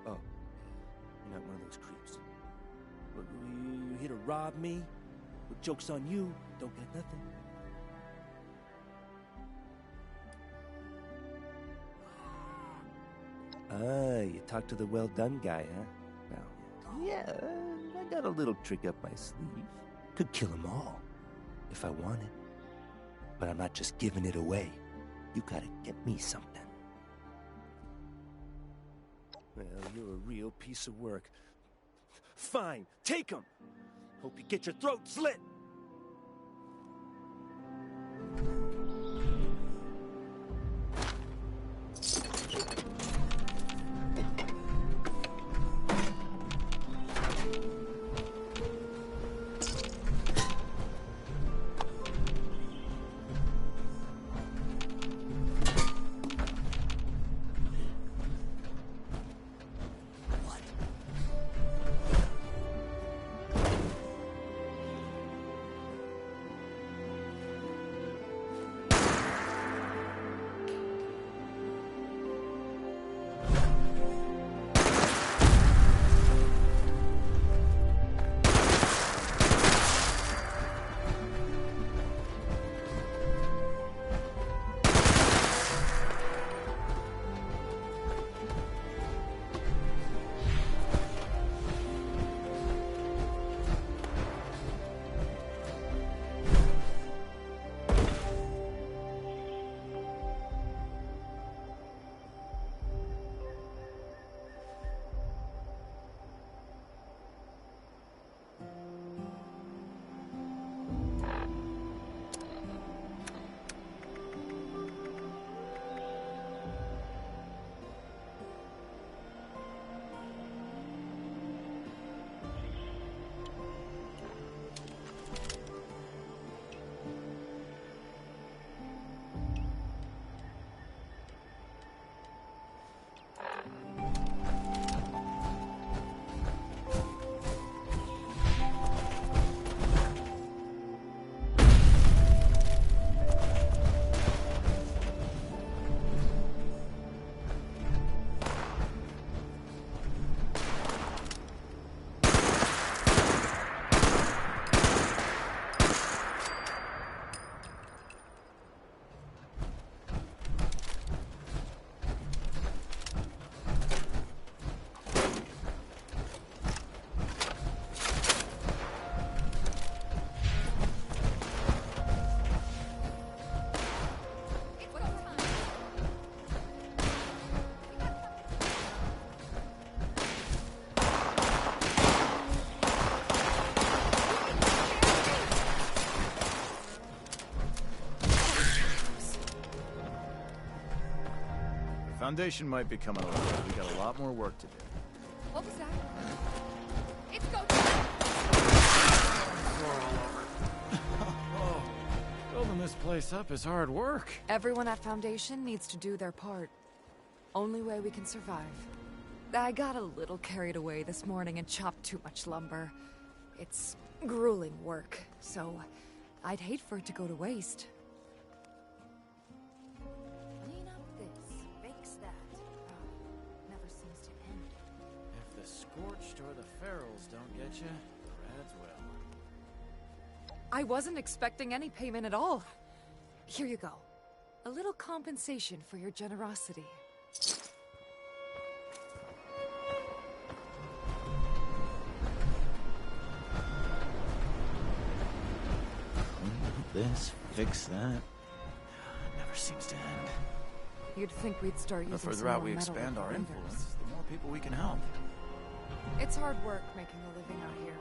Oh, you're not one of those creeps. Well, you here to rob me? Well, joke's on you. Don't get nothing. Ah, you talked to the well-done guy, huh? Well, yeah, I got a little trick up my sleeve. Could kill them all, if I wanted. But I'm not just giving it away. You gotta get me something. Well, you're a real piece of work. Fine, take them! Hope you get your throat slit! Foundation might be coming along, but we got a lot more work to do. What was that? It's go Oh, building this place up is hard work. Everyone at Foundation needs to do their part. Only way we can survive. I got a little carried away this morning and chopped too much lumber. It's grueling work, so I'd hate for it to go to waste. Clean up this, fix that. Never seems to end. If the Scorched or the Ferals don't get you, the Rads will. I wasn't expecting any payment at all. Here you go. A little compensation for your generosity. This, fix that. Never seems to end. You'd think we'd start using The further some out more we metal expand our defenders. influence, the more people we can help. It's hard work making a living out here.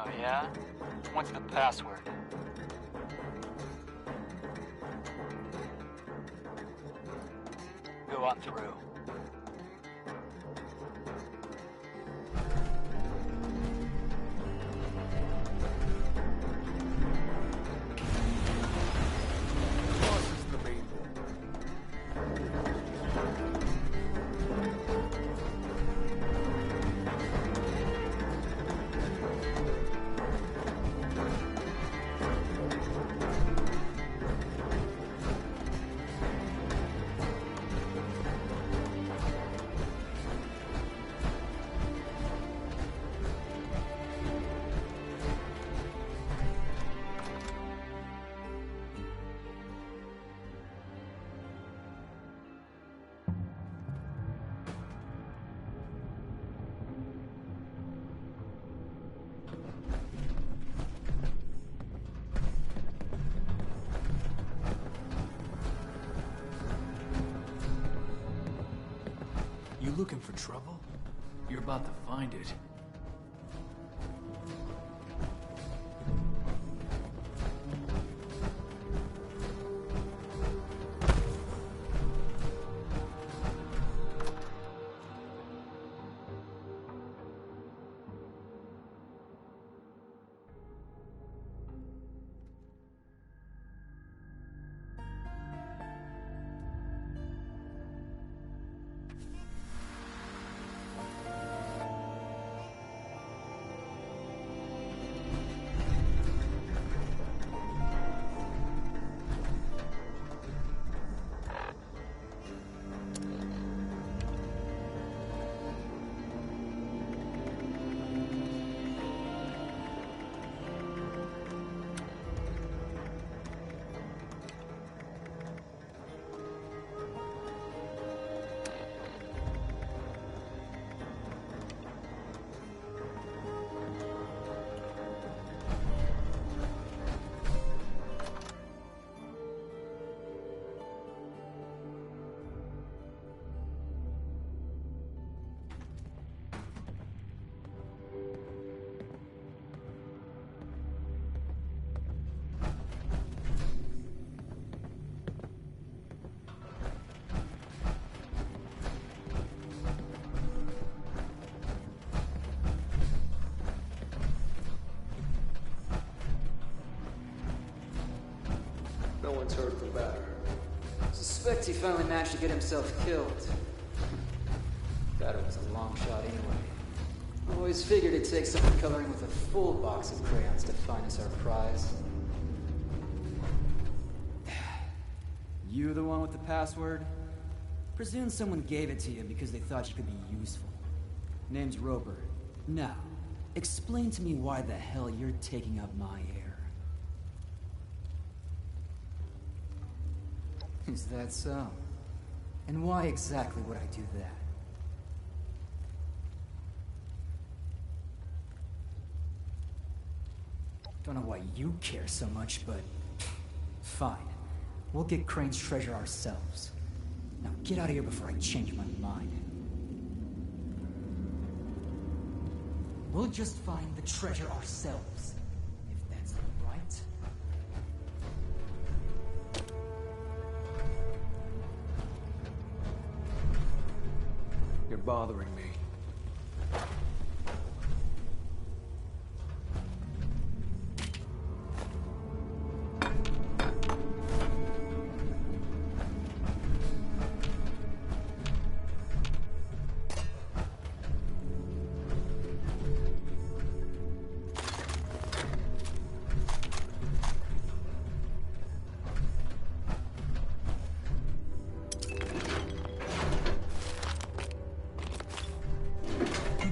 Oh, yeah? What's the password? Go on through. You looking for trouble? You're about to find it. No one's heard of the batter. Suspect he finally managed to get himself killed. Batter was a long shot anyway. Always figured it'd take someone coloring with a full box of crayons to find us our prize. You the one with the password? Presume someone gave it to you because they thought you could be useful. Name's Roper. Now, explain to me why the hell you're taking up my air. Is that so? And why exactly would I do that? Don't know why you care so much, but... fine. We'll get Crane's treasure ourselves. Now get out of here before I change my mind. We'll just find the treasure ourselves. If that's right. You're bothering me.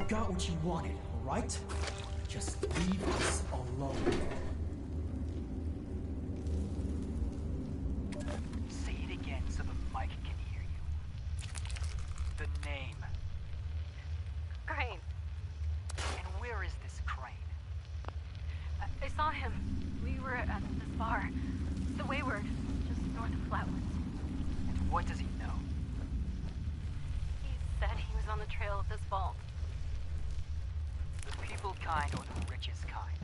Got what you wanted, all right? Just leave us alone. Say it again so the mic can hear you. The name. Crane. And where is this Crane? I saw him. We were at this bar. The Wayward, just north of Flatwoods. And what does he know? He said he was on the trail of this vault. The people useful kind or the richest kind?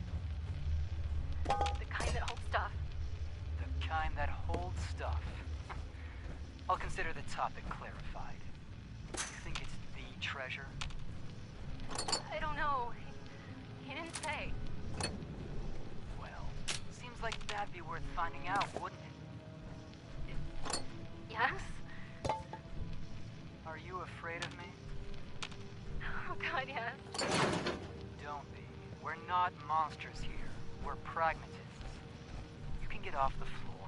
The kind that holds stuff. The kind that holds stuff. I'll consider the topic clarified. You think it's the treasure? I don't know. He didn't say. Well, seems like that'd be worth finding out, wouldn't it? Yes? Are you afraid of me? Oh god, yes. Don't be. We're not monsters here. We're pragmatists. You can get off the floor.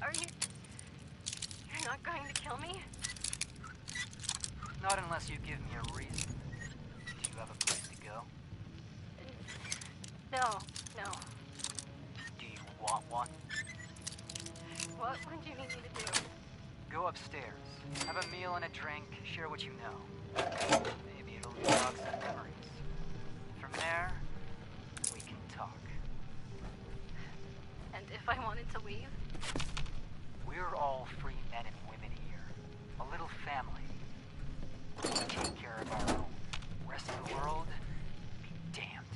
Are you... You're not going to kill me? Not unless you give me a reason. Do you have a place to go? No, no. Do you want one? What would you need me to do? Go upstairs. Have a meal and a drink. Share what you know. Maybe it'll jog some memories. From there, we can talk. And if I wanted to leave? We're all free men and women here. A little family. We take care of our own. Rest of the world, be damned.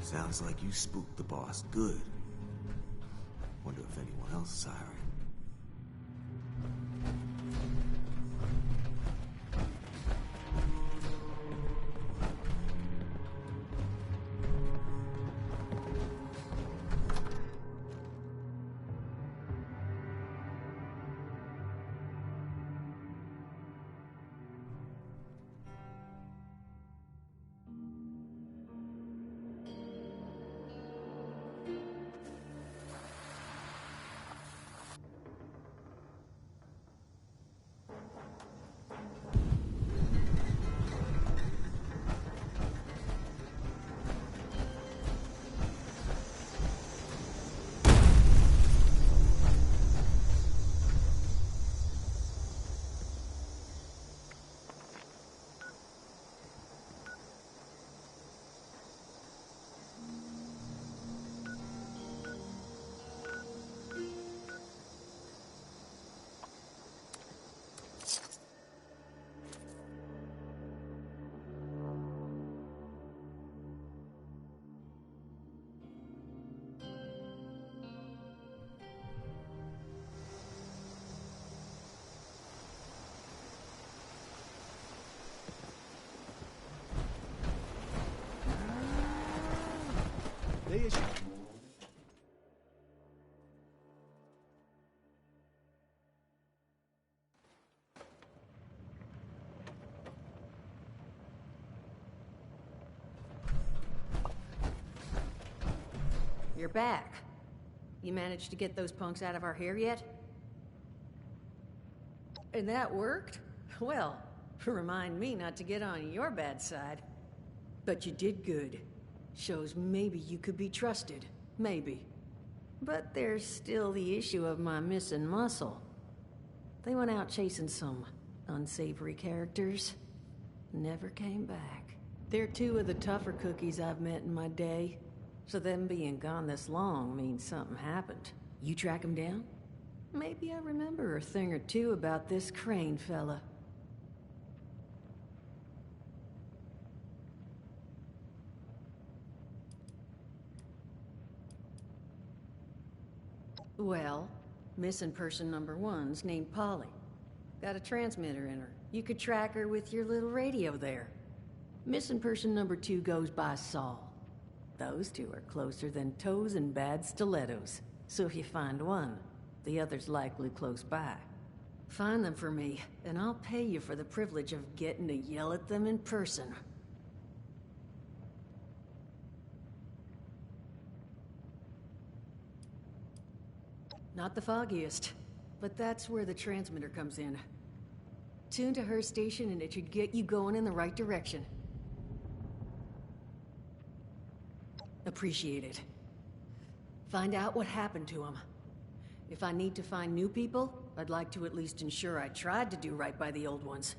Sounds like you spooked the boss good. Wonder if anyone else is hiring. You're back. You managed to get those punks out of our hair yet? And that worked? Well, remind me not to get on your bad side. But you did good. Shows maybe you could be trusted. Maybe. But there's still the issue of my missing muscle. They went out chasing some unsavory characters. Never came back. They're two of the tougher cookies I've met in my day. So them being gone this long means something happened. You track them down? Maybe I remember a thing or two about this Crane fella. Well, missing person number one's named Polly. Got a transmitter in her. You could track her with your little radio there. Missing person number two goes by Saul. Those two are closer than toes and bad stilettos. So if you find one, the other's likely close by. Find them for me, and I'll pay you for the privilege of getting to yell at them in person. Not the foggiest, but that's where the transmitter comes in. Tune to her station and it should get you going in the right direction. Appreciate it. Find out what happened to him. If I need to find new people, I'd like to at least ensure I tried to do right by the old ones.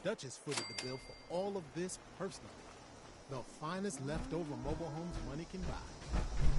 Duchess footed the bill for all of this personally. The finest leftover mobile homes money can buy.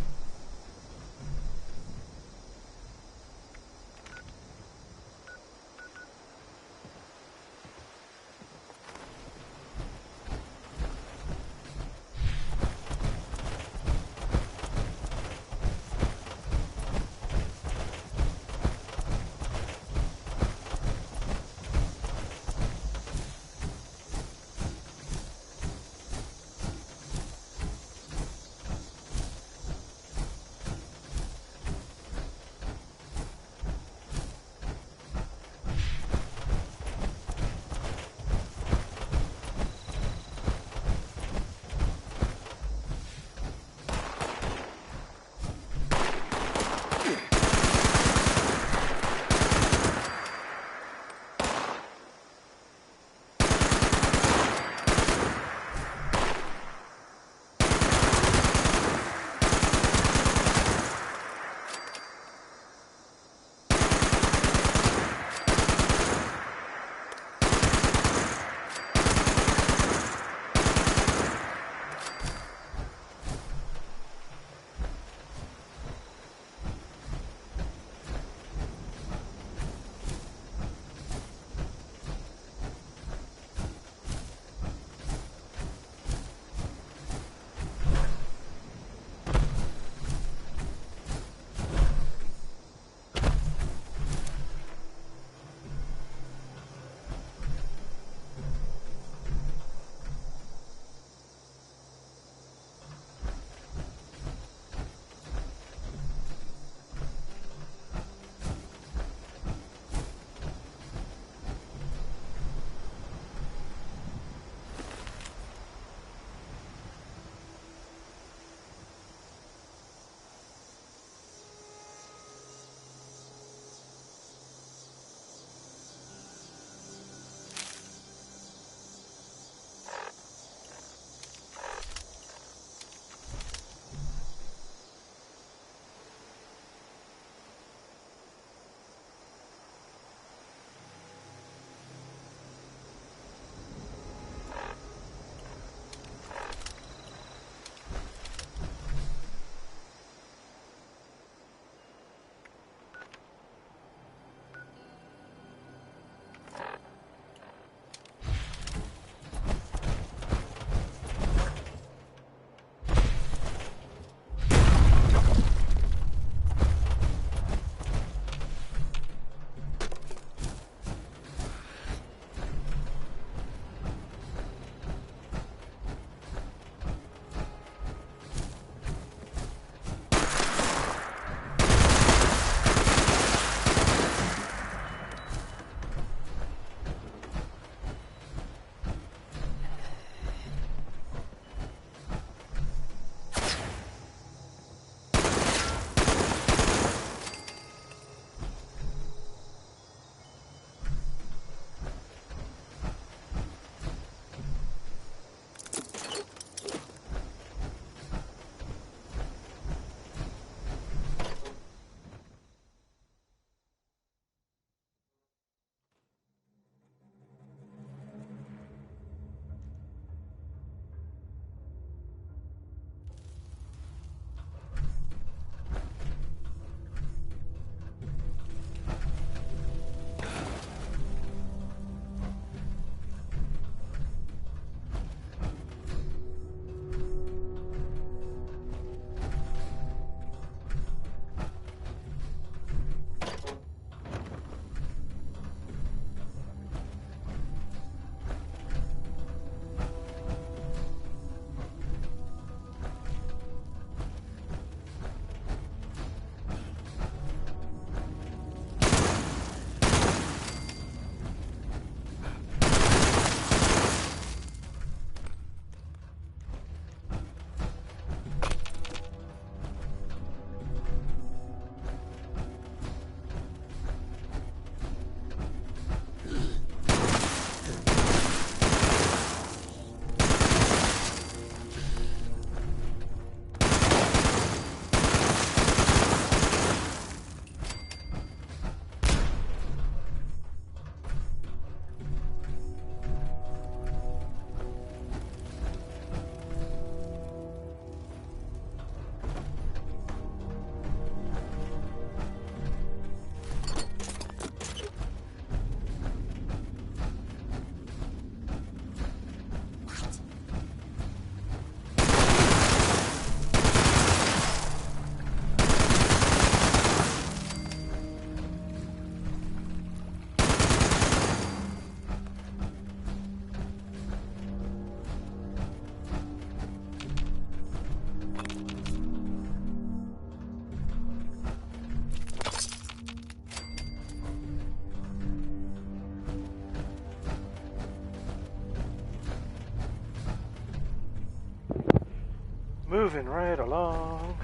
Moving right along.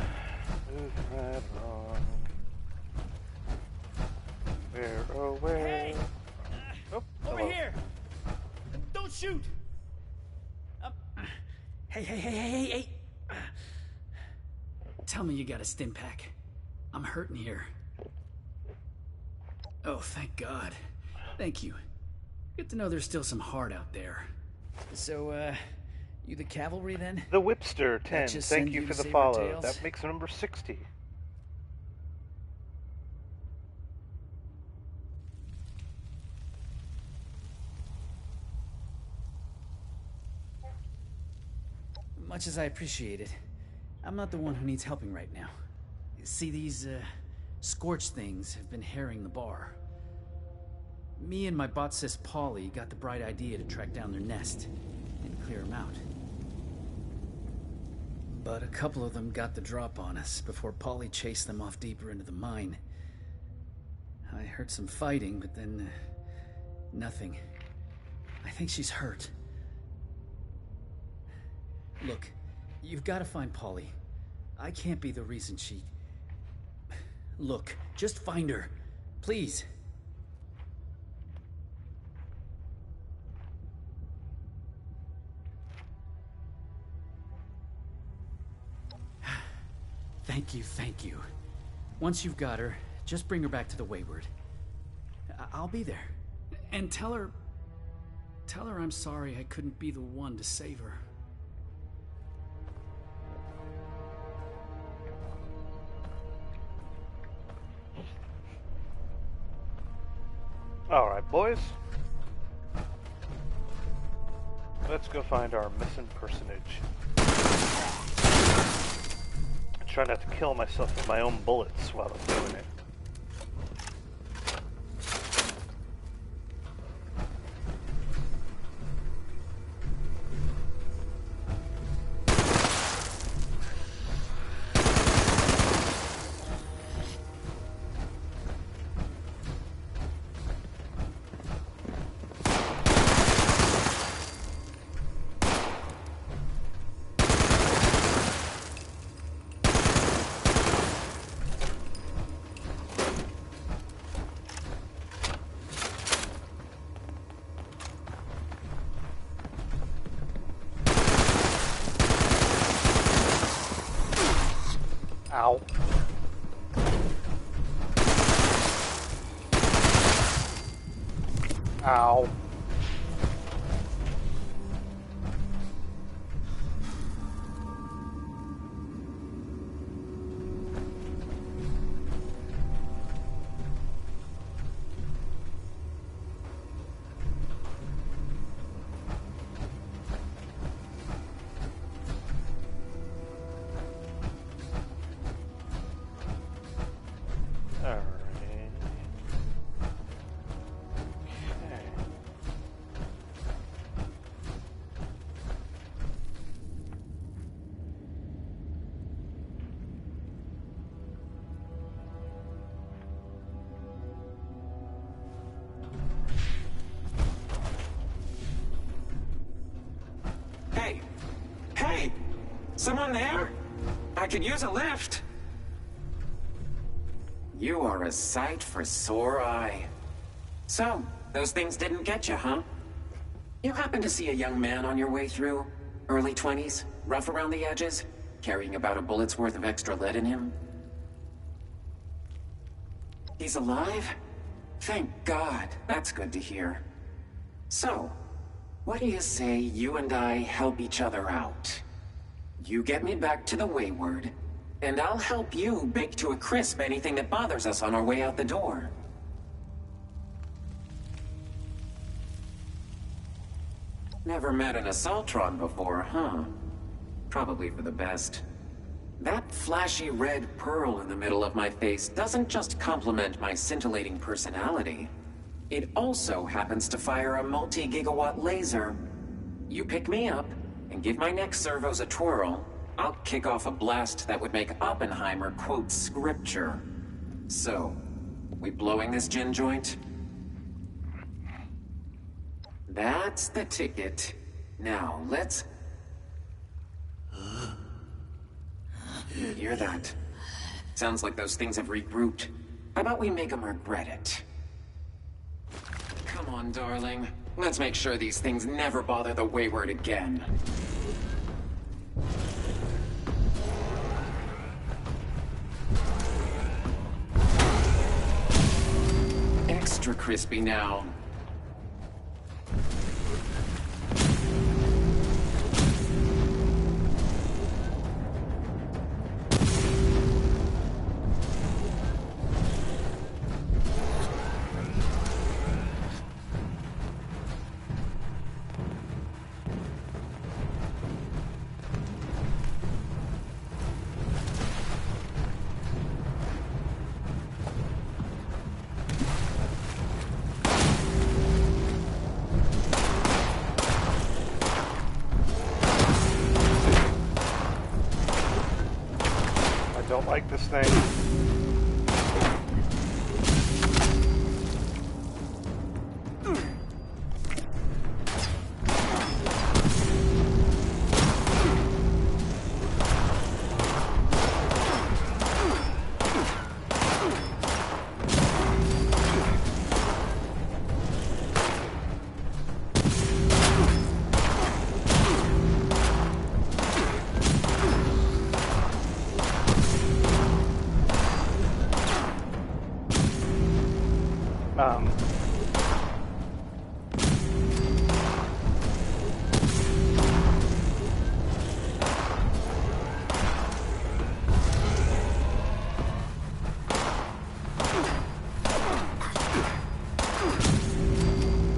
Moving right along. Where, oh, where? Hey! Oh, Over hello. here! Don't shoot! Hey. Tell me you got a stim pack. I'm hurting here. Oh, thank God. Thank you. Good to know there's still some heart out there. So, you the cavalry then? The Whipster 10, Just thank send you you for to the save follow. our tails? That makes number 60. Much as I appreciate it, I'm not the one who needs helping right now. See, these, scorched things have been harrying the bar. Me and my bot sis Polly got the bright idea to track down their nest and clear them out. But a couple of them got the drop on us before Polly chased them off deeper into the mine. I heard some fighting, but then, nothing. I think she's hurt. Look, you've got to find Polly. I can't be the reason she... Look, just find her. Please. Thank you. Once you've got her, just bring her back to the Wayward. I'll be there. And tell her I'm sorry I couldn't be the one to save her. Alright, boys. Let's go find our missing personage. Try not to kill myself with my own bullets while I'm doing it. Ow. Ow. Hey! Someone there? I could use a lift. You are a sight for sore eye. So, those things didn't get you, huh? You happen to see a young man on your way through? Early 20s, rough around the edges, carrying about a bullet's worth of extra lead in him? He's alive? Thank God. That's good to hear. So, what do you say you and I help each other out? You get me back to the Wayward, and I'll help you bake to a crisp anything that bothers us on our way out the door. Never met an Assaultron before, huh? Probably for the best. That flashy red pearl in the middle of my face doesn't just complement my scintillating personality. It also happens to fire a multi-gigawatt laser. You pick me up, and give my neck servos a twirl, I'll kick off a blast that would make Oppenheimer quote scripture. So, we blowing this gin joint? That's the ticket. Now, let's... Hear that? Sounds like those things have regrouped. How about we make them regret it? Come on, darling. Let's make sure these things never bother the Wayward again. Extra crispy now. Don't like this thing.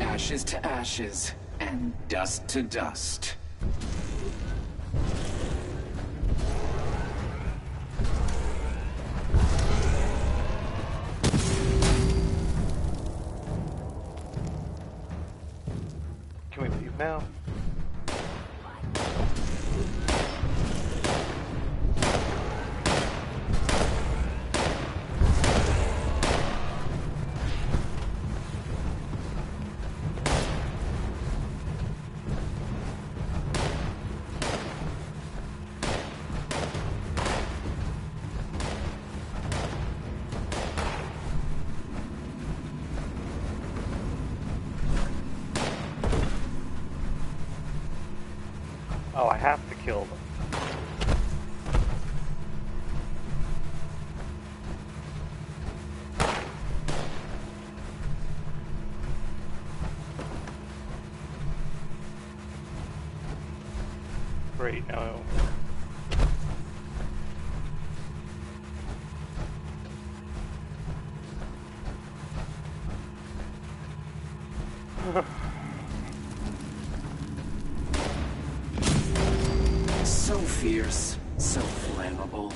Ashes to ashes, and dust to dust. Can we leave now? Oh, I have to kill them. Great, no. So fierce, so flammable.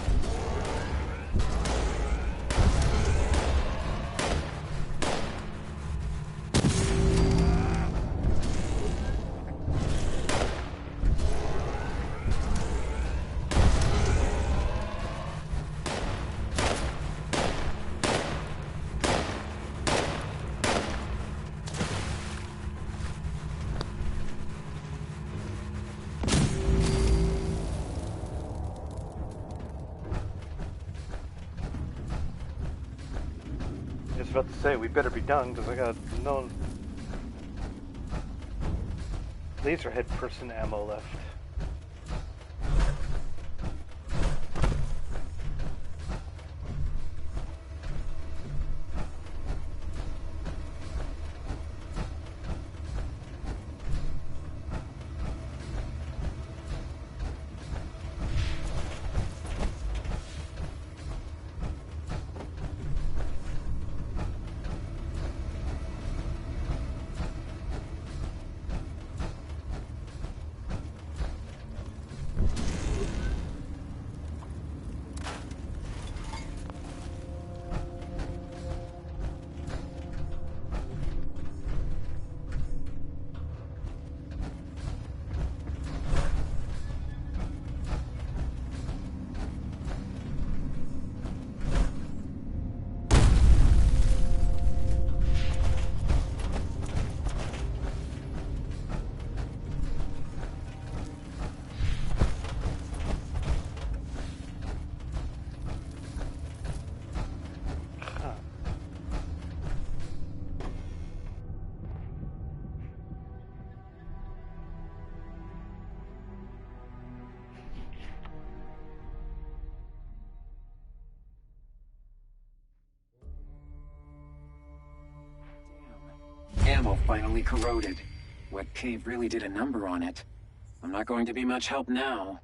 I was about to say, we better be done, because I got no laserhead person ammo left. ammo finally corroded. Wet cave really did a number on it. I'm not going to be much help now.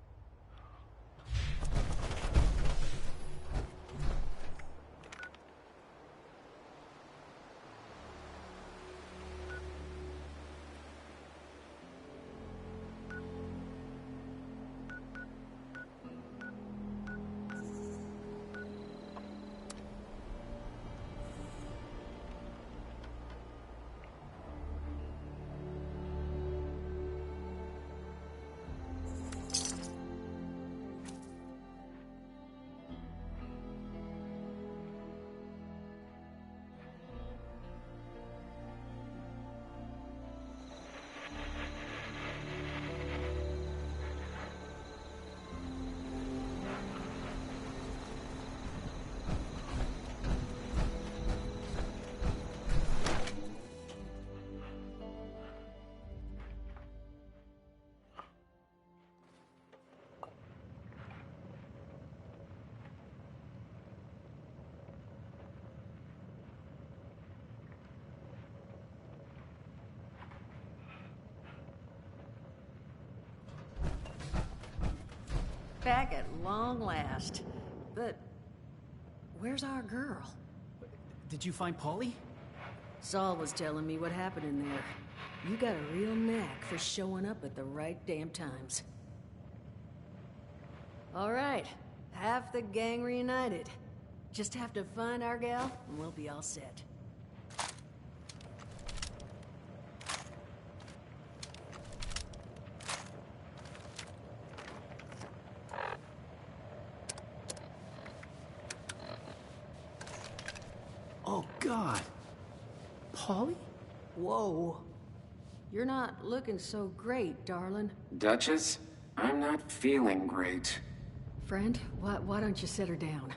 Back at long last. But where's our girl? Did you find Polly? Saul was telling me what happened in there. You got a real knack for showing up at the right damn times. All right, half the gang reunited. Just have to find our gal, and we'll be all set. Oh, God. Polly? Whoa. You're not looking so great, darling. Duchess, I'm not feeling great. Friend, why don't you set her down?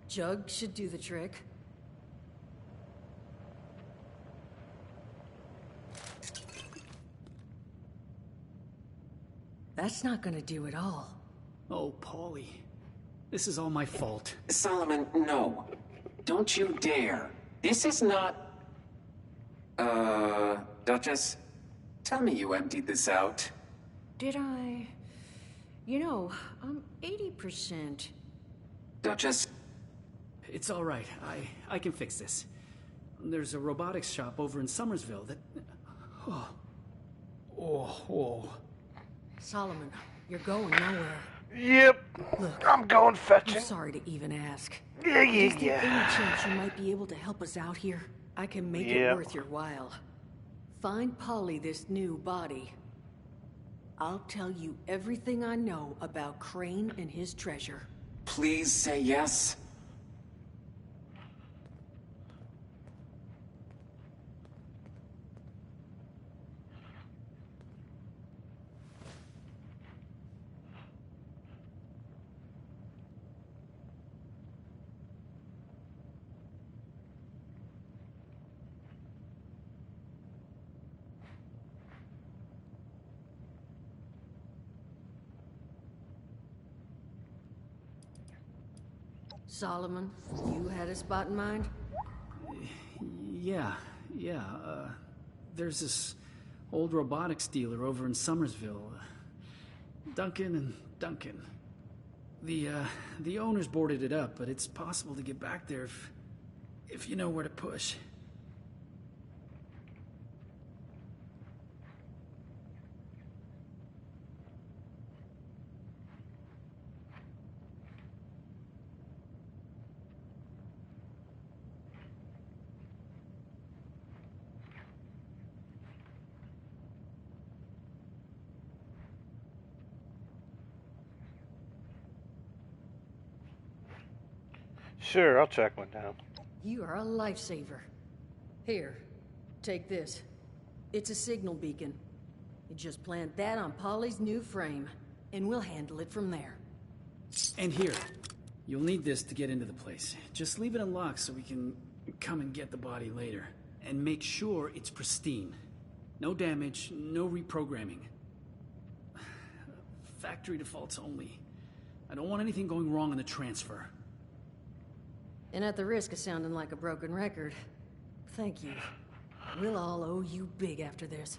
Jug should do the trick. That's not gonna do it all. Oh, Polly. This is all my fault. Solomon, no. Don't you dare. This is not... Duchess? Tell me you emptied this out. Did I? You know, I'm 80%. Duchess? It's all right. I can fix this. There's a robotics shop over in Somersville that... Oh. Solomon, you're going nowhere. Yep. Look, I'm going fetching. I'm sorry to even ask. Yeah. Is there any chance you might be able to help us out here? I can make it worth your while. Find Polly this new body. I'll tell you everything I know about Crane and his treasure. Please say yes. Solomon, you had a spot in mind? Yeah. There's this old robotics dealer over in Somersville. Duncan and Duncan. The owners boarded it up, but it's possible to get back there if you know where to push. Sure, I'll track one down. You are a lifesaver. Here, take this. It's a signal beacon. You just plant that on Polly's new frame, and we'll handle it from there. And here, you'll need this to get into the place. Just leave it unlocked so we can come and get the body later. And make sure it's pristine. No damage, no reprogramming. Factory defaults only. I don't want anything going wrong in the transfer. And at the risk of sounding like a broken record, thank you. We'll all owe you big after this.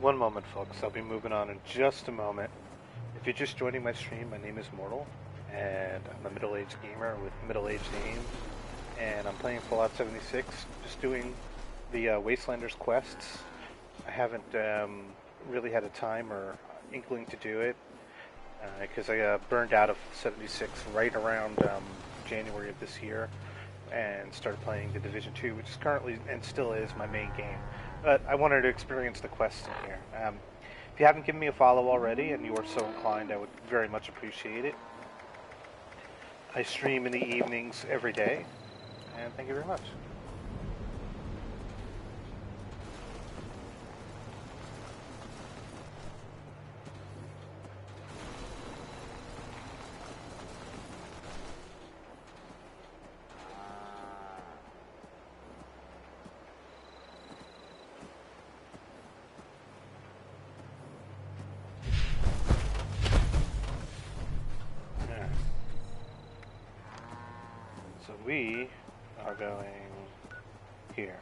One moment, folks. I'll be moving on in just a moment. If you're just joining my stream, my name is Mortehl, and I'm a middle-aged gamer with middle-aged aim, and I'm playing Fallout 76, just doing the Wastelanders quests. I haven't really had a time or inkling to do it, because I burned out of 76 right around January of this year, and started playing the Division 2, which is currently, and still is, my main game. But I wanted to experience the quests in here. If you haven't given me a follow already, and you are so inclined, I would very much appreciate it. I stream in the evenings every day, and thank you very much. We are going here.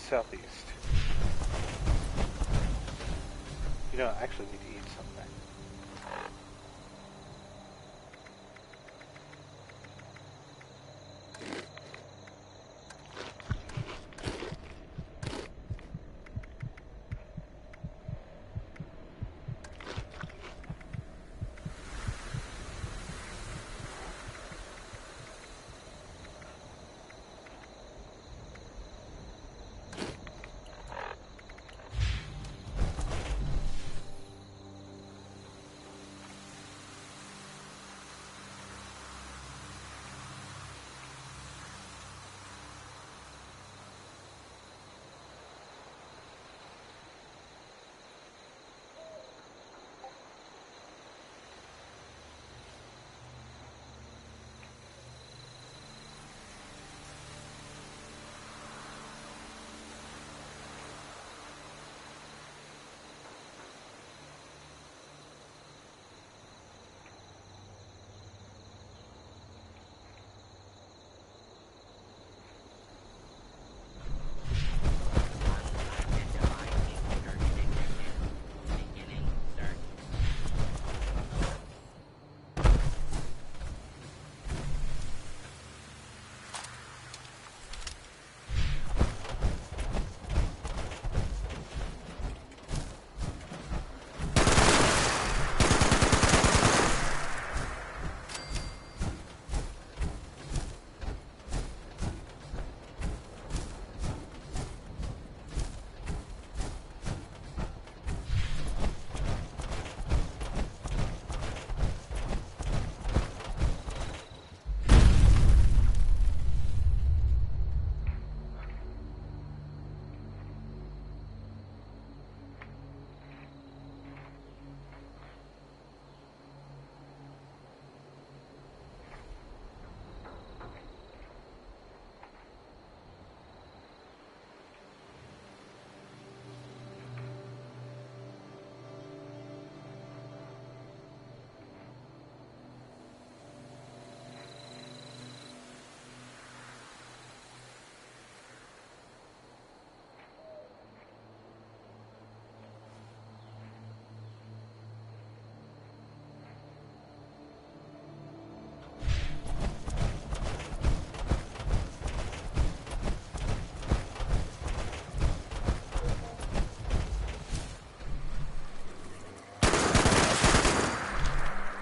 southeast. You know, I actually need to eat something.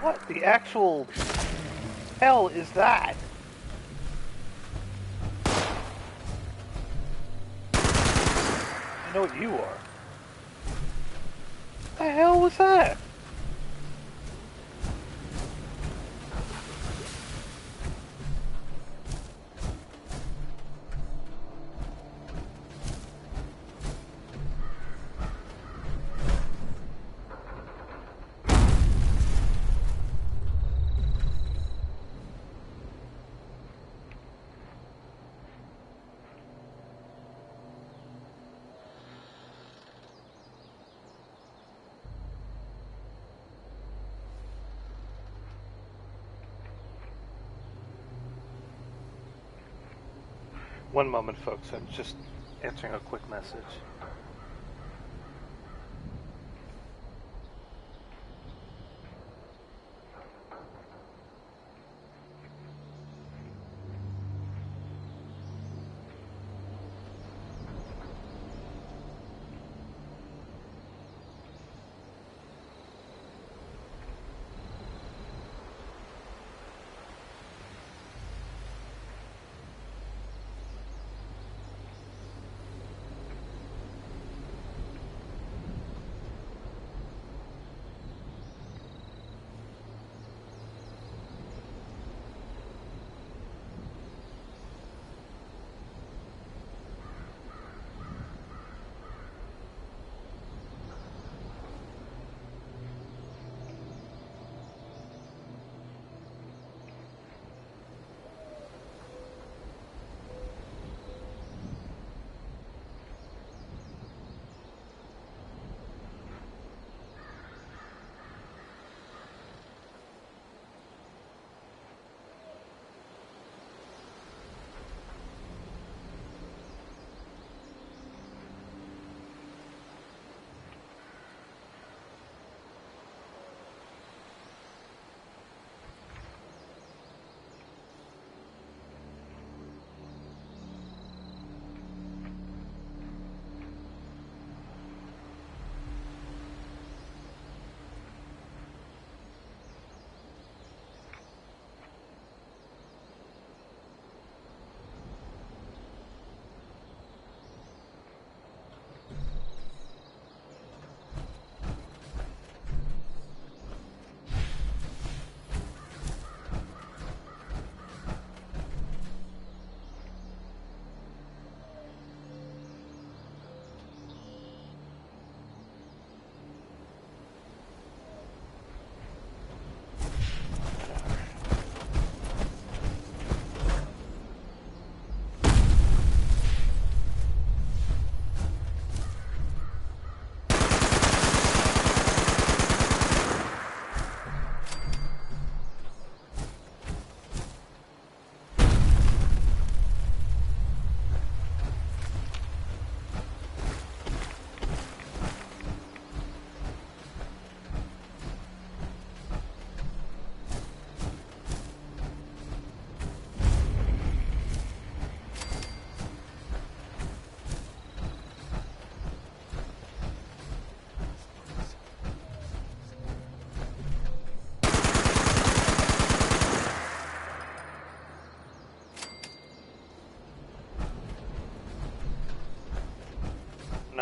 What the actual hell is that? I know what you are. What the hell was that? One moment, folks. I'm just answering a quick message.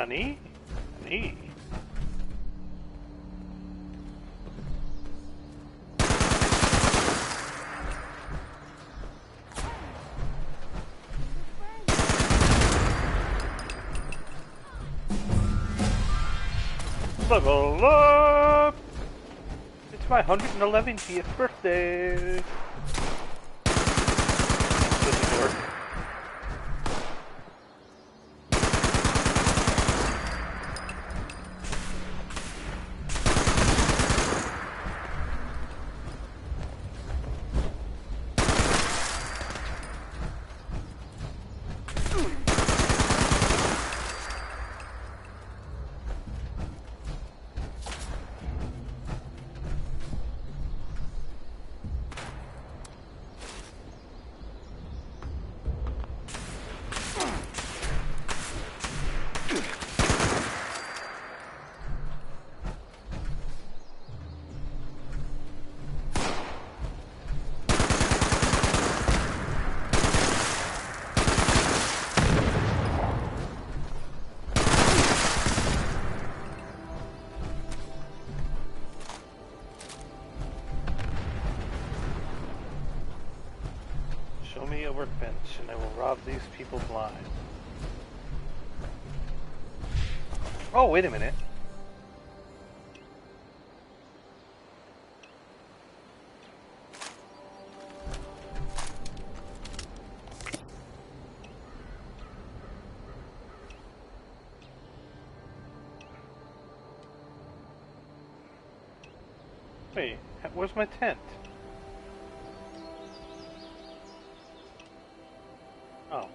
Nani? Nani? Level up! It's my 111th birthday! Doesn't work. Show me a workbench and I will rob these people blind. Oh, wait a minute. Wait, where's my tent? Oh.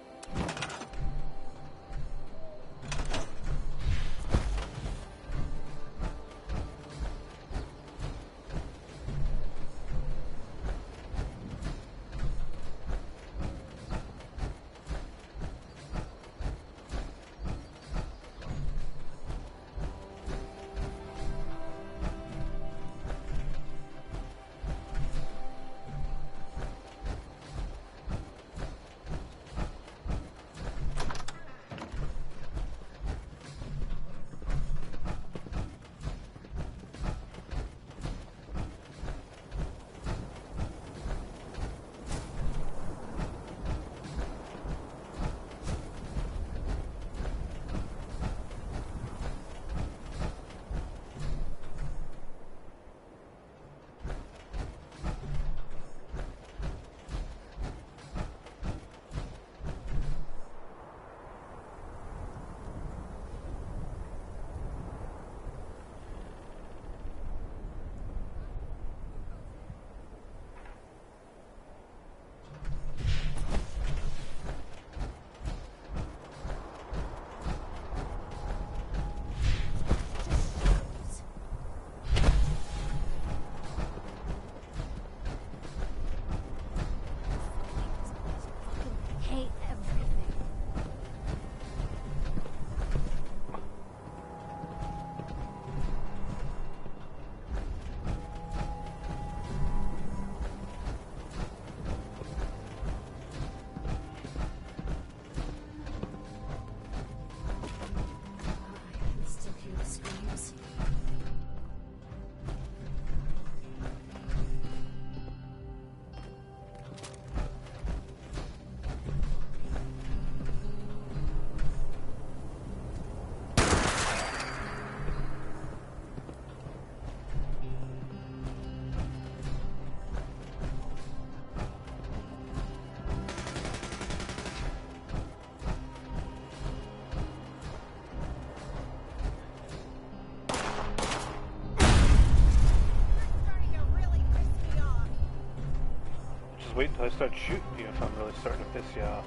Wait until I start shooting you if I'm really starting to piss you off.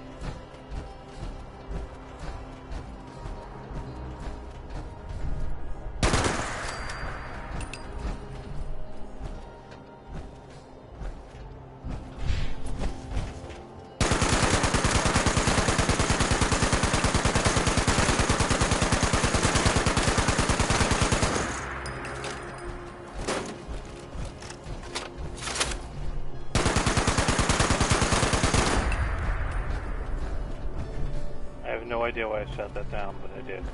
I have no idea why I shut that down, but I did.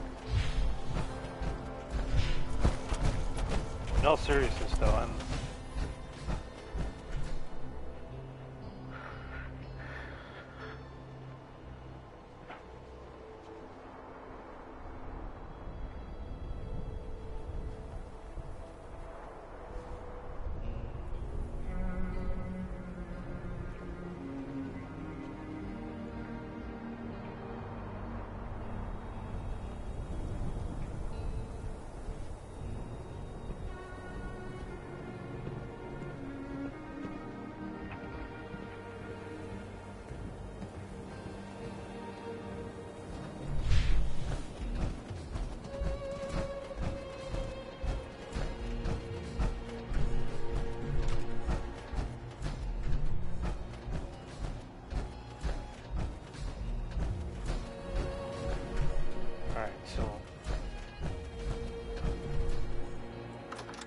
In all seriousness, though, I'm...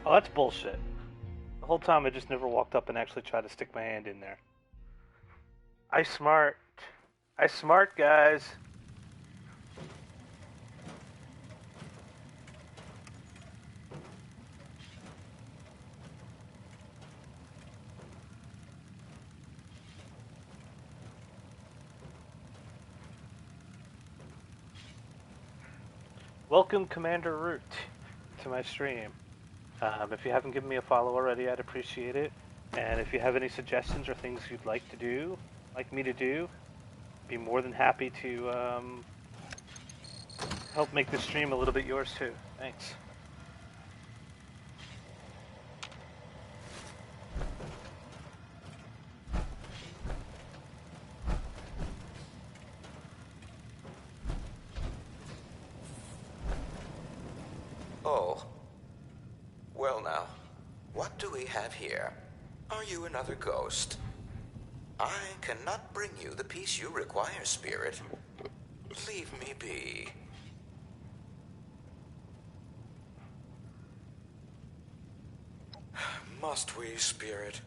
Oh, that's bullshit. The whole time I just never walked up and actually tried to stick my hand in there. I smart, guys. Welcome, Commander Root, to my stream. If you haven't given me a follow already, I'd appreciate it. And if you have any suggestions or things you'd like me to do, be more than happy to help make the stream a little bit yours too. Thanks. Oh. Well now, what do we have here? Are you another ghost? I cannot bring you the peace you require, Spirit. Leave me be. Must we, Spirit?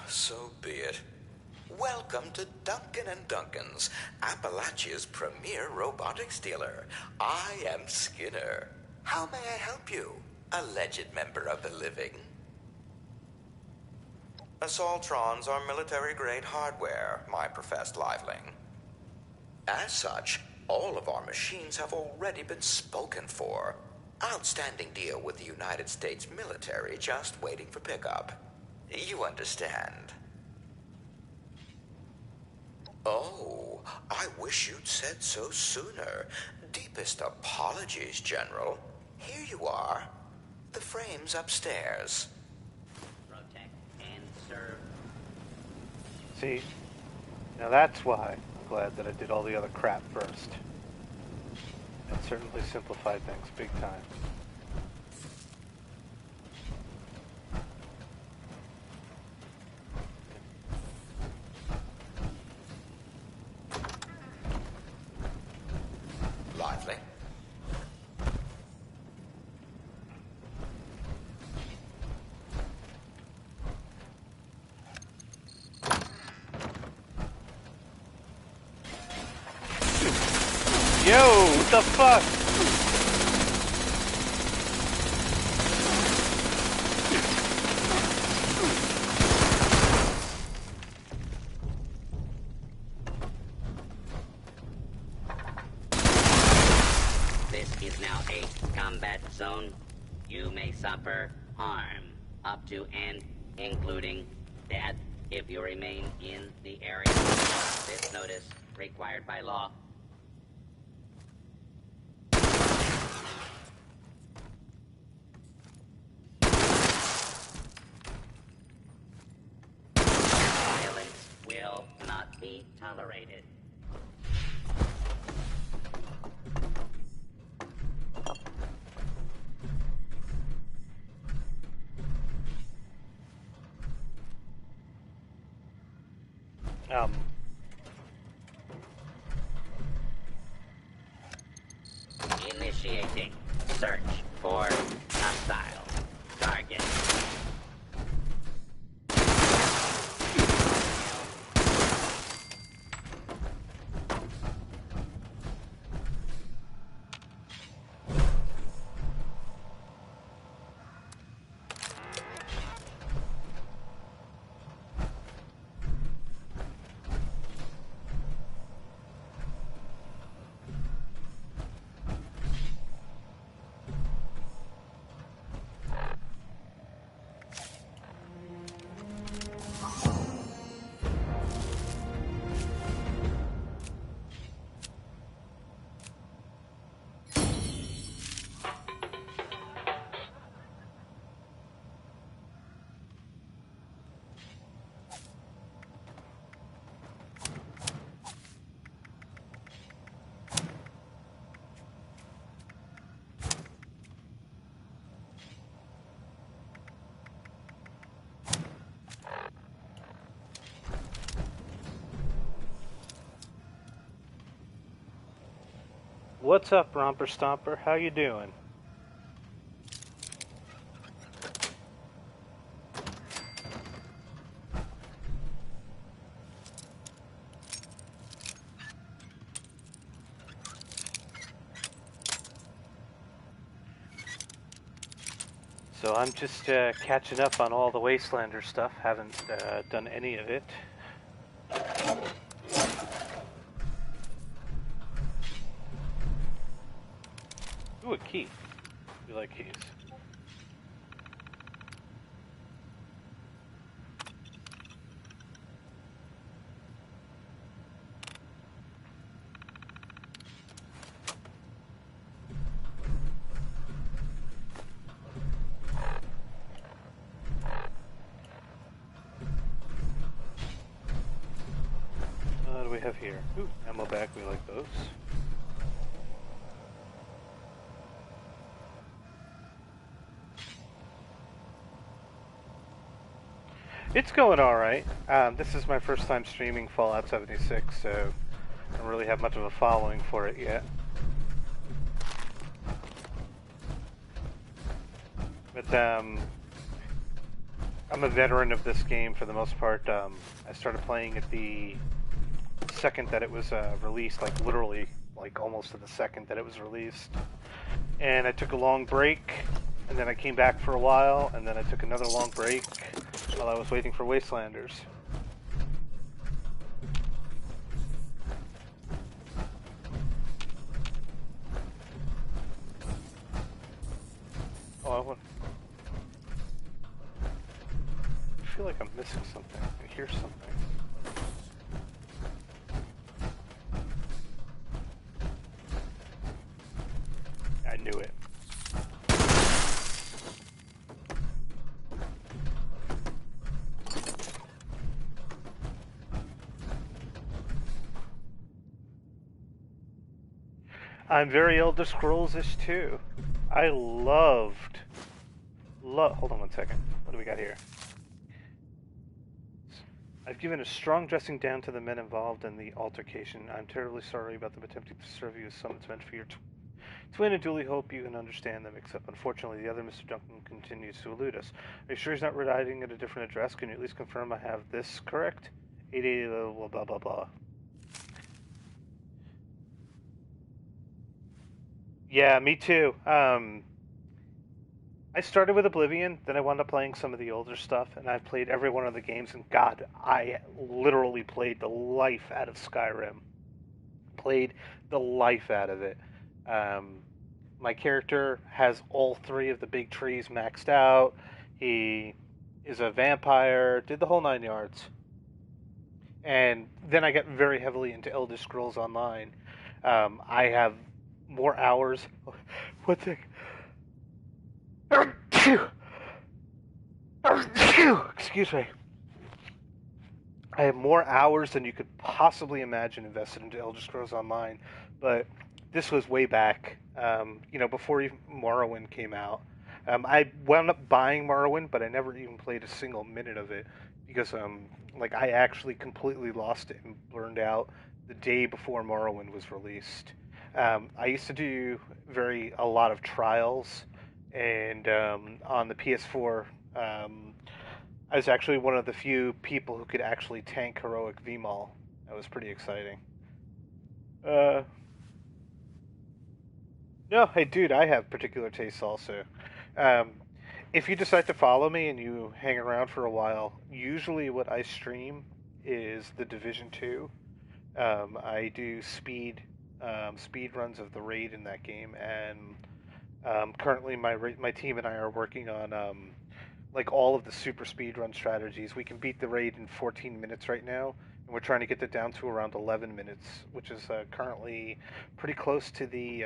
So be it. Welcome to Duncan & Duncan's, Appalachia's premier robotics dealer. I am Skinner. How may I help you, alleged member of the living? Assaultrons are military-grade hardware, my professed liveling. As such, all of our machines have already been spoken for. Outstanding deal with the United States military, just waiting for pickup. You understand? Oh, I wish you'd said so sooner. Deepest apologies, General. Here you are. The frame's upstairs. Protect and serve. See? Now that's why I'm glad that I did all the other crap first. That certainly simplified things big time. Lively. Yo, what the fuck? This is now a combat zone. You may suffer harm, up to and including death, if you remain in the area. This notice required by law. Violence will not be tolerated. Initiating search for hostile target. what's up, Romper Stomper? How you doing? So I'm just catching up on all the Wastelanders stuff. Haven't done any of it. Ooh, a key. We like keys. What do we have here? Ooh, ammo back. We like those. It's going alright. This is my first time streaming Fallout 76, so I don't really have much of a following for it yet. But I'm a veteran of this game for the most part. I started playing it the second that it was released, like literally, like almost to the second that it was released. And I took a long break, and then I came back for a while, and then I took another long break while I was waiting for Wastelanders. Oh, I feel like I'm missing something. I hear something. I knew it. I'm very Elder Scrolls-ish too. I loved... Hold on one second. What do we got here? I've given a strong dressing down to the men involved in the altercation. I'm terribly sorry about them attempting to serve you as someone's meant for your twin, and duly hope you can understand them, except unfortunately the other Mr. Duncan continues to elude us. Are you sure he's not residing at a different address? Can you at least confirm I have this correct? 88 blah blah blah blah. Yeah, me too. I started with Oblivion, then I wound up playing some of the older stuff, and I've played every one of the games, and God, I literally played the life out of Skyrim. Played the life out of it. My character has all three of the big trees maxed out. He is a vampire, did the whole 9 yards. And then I got very heavily into Elder Scrolls Online. I have more hours. One thing. Excuse me. I have more hours than you could possibly imagine invested into Elder Scrolls Online, but this was way back, before even Morrowind came out. I wound up buying Morrowind, but I never even played a single minute of it because, I actually completely lost it and burned out the day before Morrowind was released. I used to do a lot of trials, and on the PS4, I was actually one of the few people who could actually tank heroic VMAL. That was pretty exciting. No, hey dude, I have particular tastes also. If you decide to follow me and you hang around for a while, usually what I stream is The Division 2. I do speed runs of the raid in that game, and currently my team and I are working on all of the super speed run strategies. We can beat the raid in 14 minutes right now, and we're trying to get that down to around 11 minutes, which is currently pretty close to the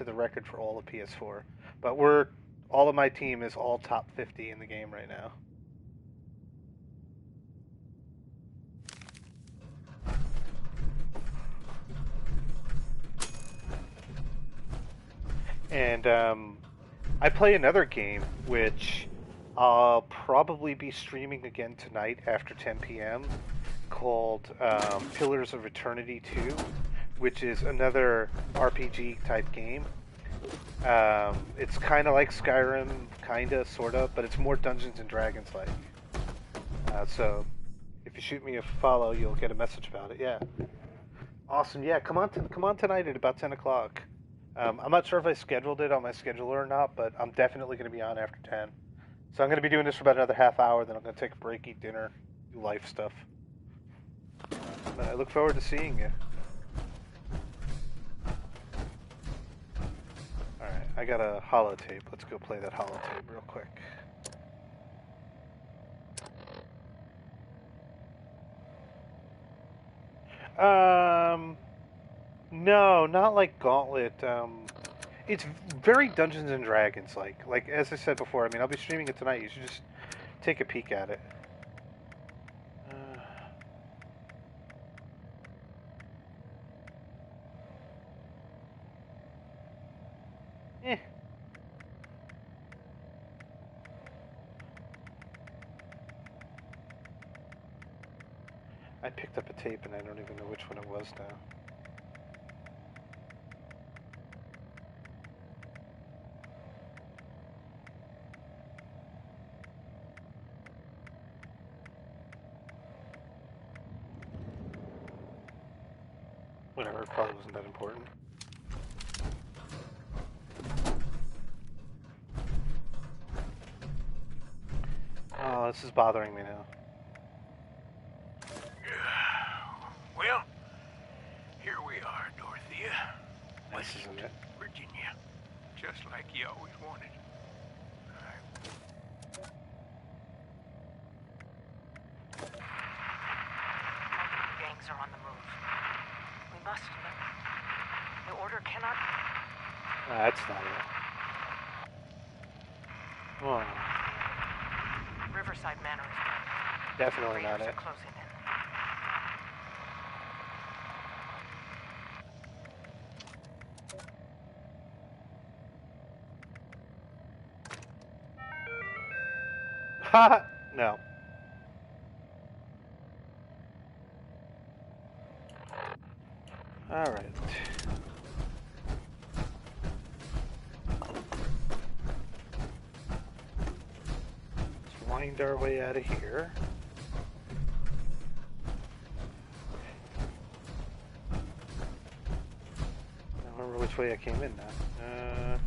record for all of PS4. But all of my team is all top 50 in the game right now. And I play another game, which I'll probably be streaming again tonight after 10 p.m., called Pillars of Eternity 2, which is another RPG type game. It's kind of like Skyrim, kind of, sort of, but it's more Dungeons and Dragons like. So if you shoot me a follow, you'll get a message about it. Yeah. Awesome. Yeah, come on tonight at about 10 o'clock. I'm not sure if I scheduled it on my scheduler or not, but I'm definitely going to be on after 10. So I'm going to be doing this for about another half hour, then I'm going to take a break, eat dinner, do life stuff. But I look forward to seeing you. Alright, I got a holotape. Let's go play that holotape real quick. No, not like Gauntlet. It's very Dungeons and Dragons like. Like, as I said before, I mean, I'll be streaming it tonight. You should just take a peek at it. I picked up a tape and I don't even know which one it was now. Whatever, it probably wasn't that important. Oh, this is bothering me now. Well, here we are, Dorothea. This isn't it. Virginia. Just like you always wanted. Gangs are on the move. We must. The order cannot. That's not it. Oh, Riverside Manor is burning. definitely not Raiders it. are closing in. Ha! No. Alright. Let's wind our way out of here. I don't remember which way I came in now.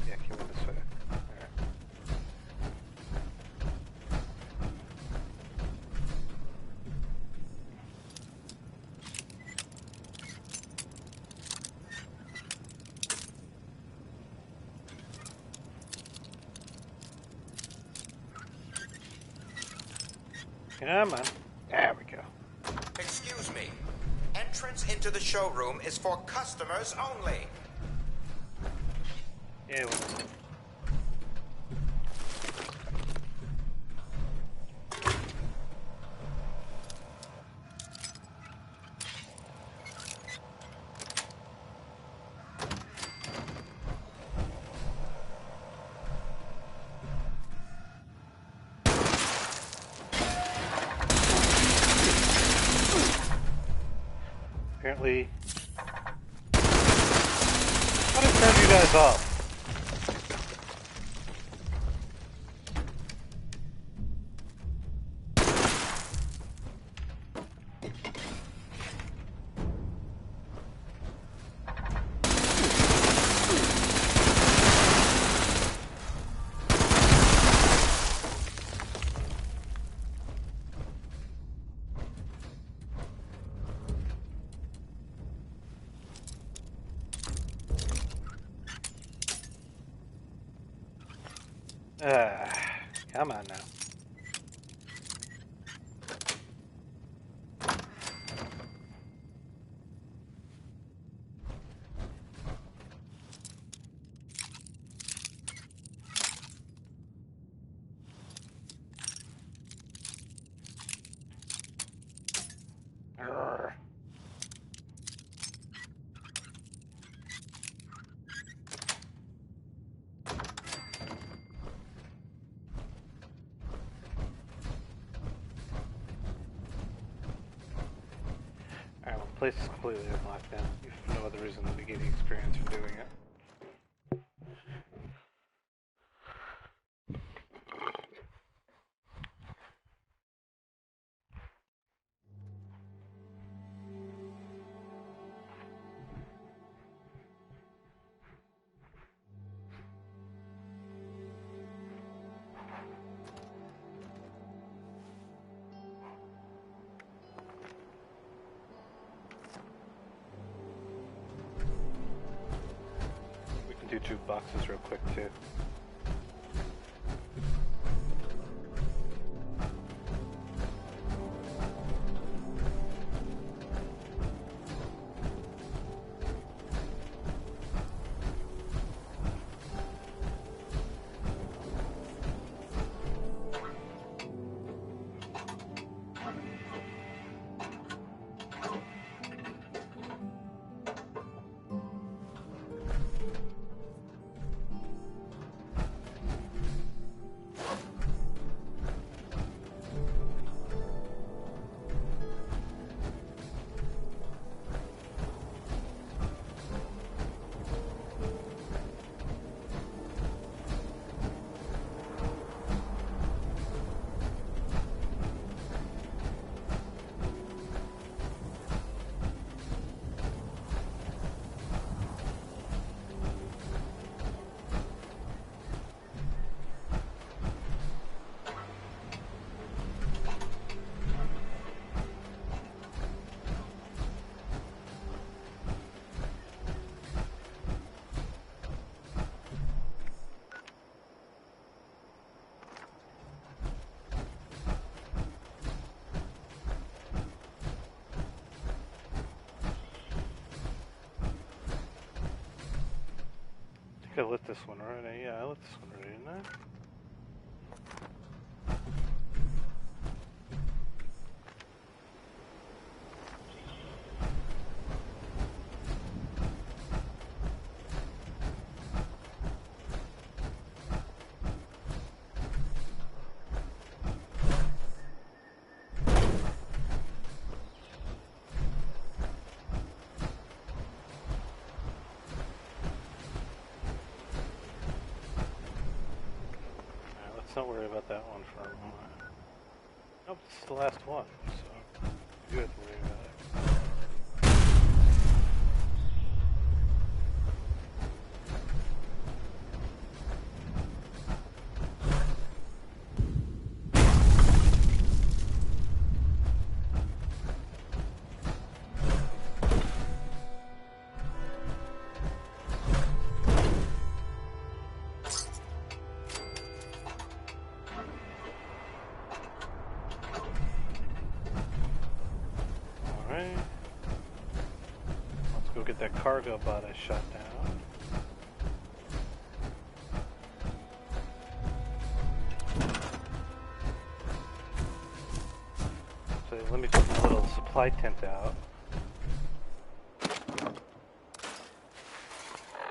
Yeah, I came in this way. Alright. Come on. There we go. Excuse me. Entrance into the showroom is for customers only. Yeah, well. Apparently, how did turn you guys off? Come on now. Grr. place is completely unlocked now. You have no other reason than to gain the experience for doing it. Do 2 boxes real quick too. I lit this one already. Yeah, I lit this one already, didn't I? Let's not worry about that one for a moment. Nope, it's the last one, so you do have to worry about it. Let's go get that cargo bot I shot down. So let me put my little supply tent out.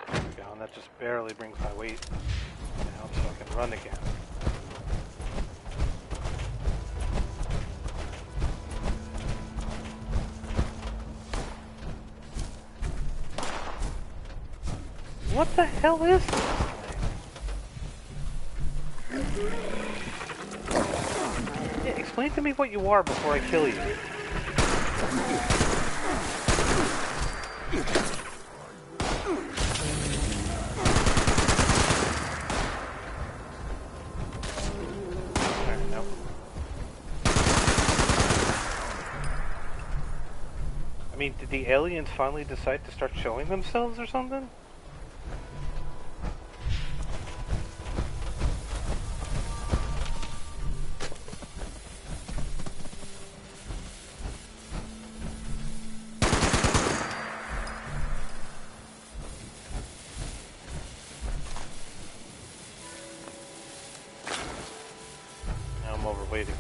There we go, and that just barely brings my weight down so I can run again. What the hell is this thing? Yeah, explain to me what you are before I kill you. Nope. I mean, did the aliens finally decide to start showing themselves or something? Overweight again.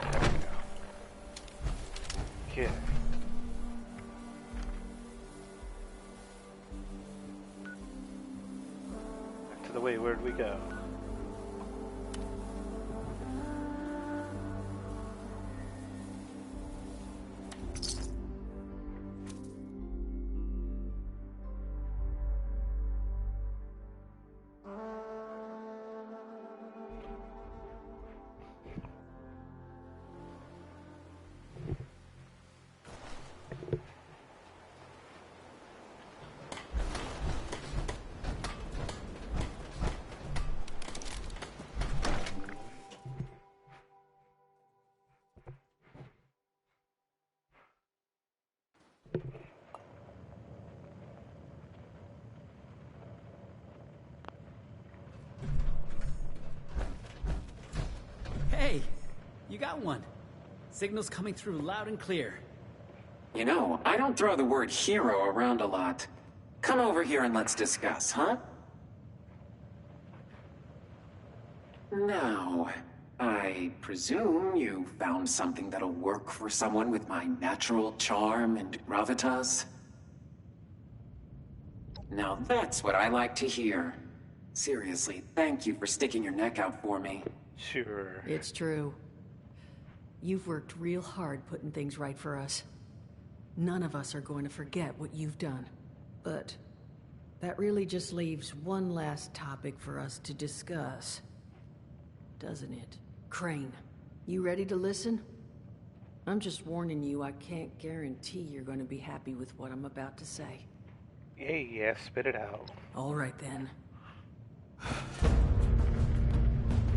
There we go. to the Wayward we go. Hey, you got one. Signal's coming through loud and clear. You know, I don't throw the word hero around a lot. Come over here and let's discuss, huh? Now, I presume you found something that'll work for someone with my natural charm and gravitas? Now that's what I like to hear. Seriously, thank you for sticking your neck out for me. Sure. It's true. You've worked real hard putting things right for us. None of us are going to forget what you've done. But that really just leaves one last topic for us to discuss. Doesn't it? Crane, you ready to listen? I'm just warning you, I can't guarantee you're going to be happy with what I'm about to say. Yeah, spit it out. All right then.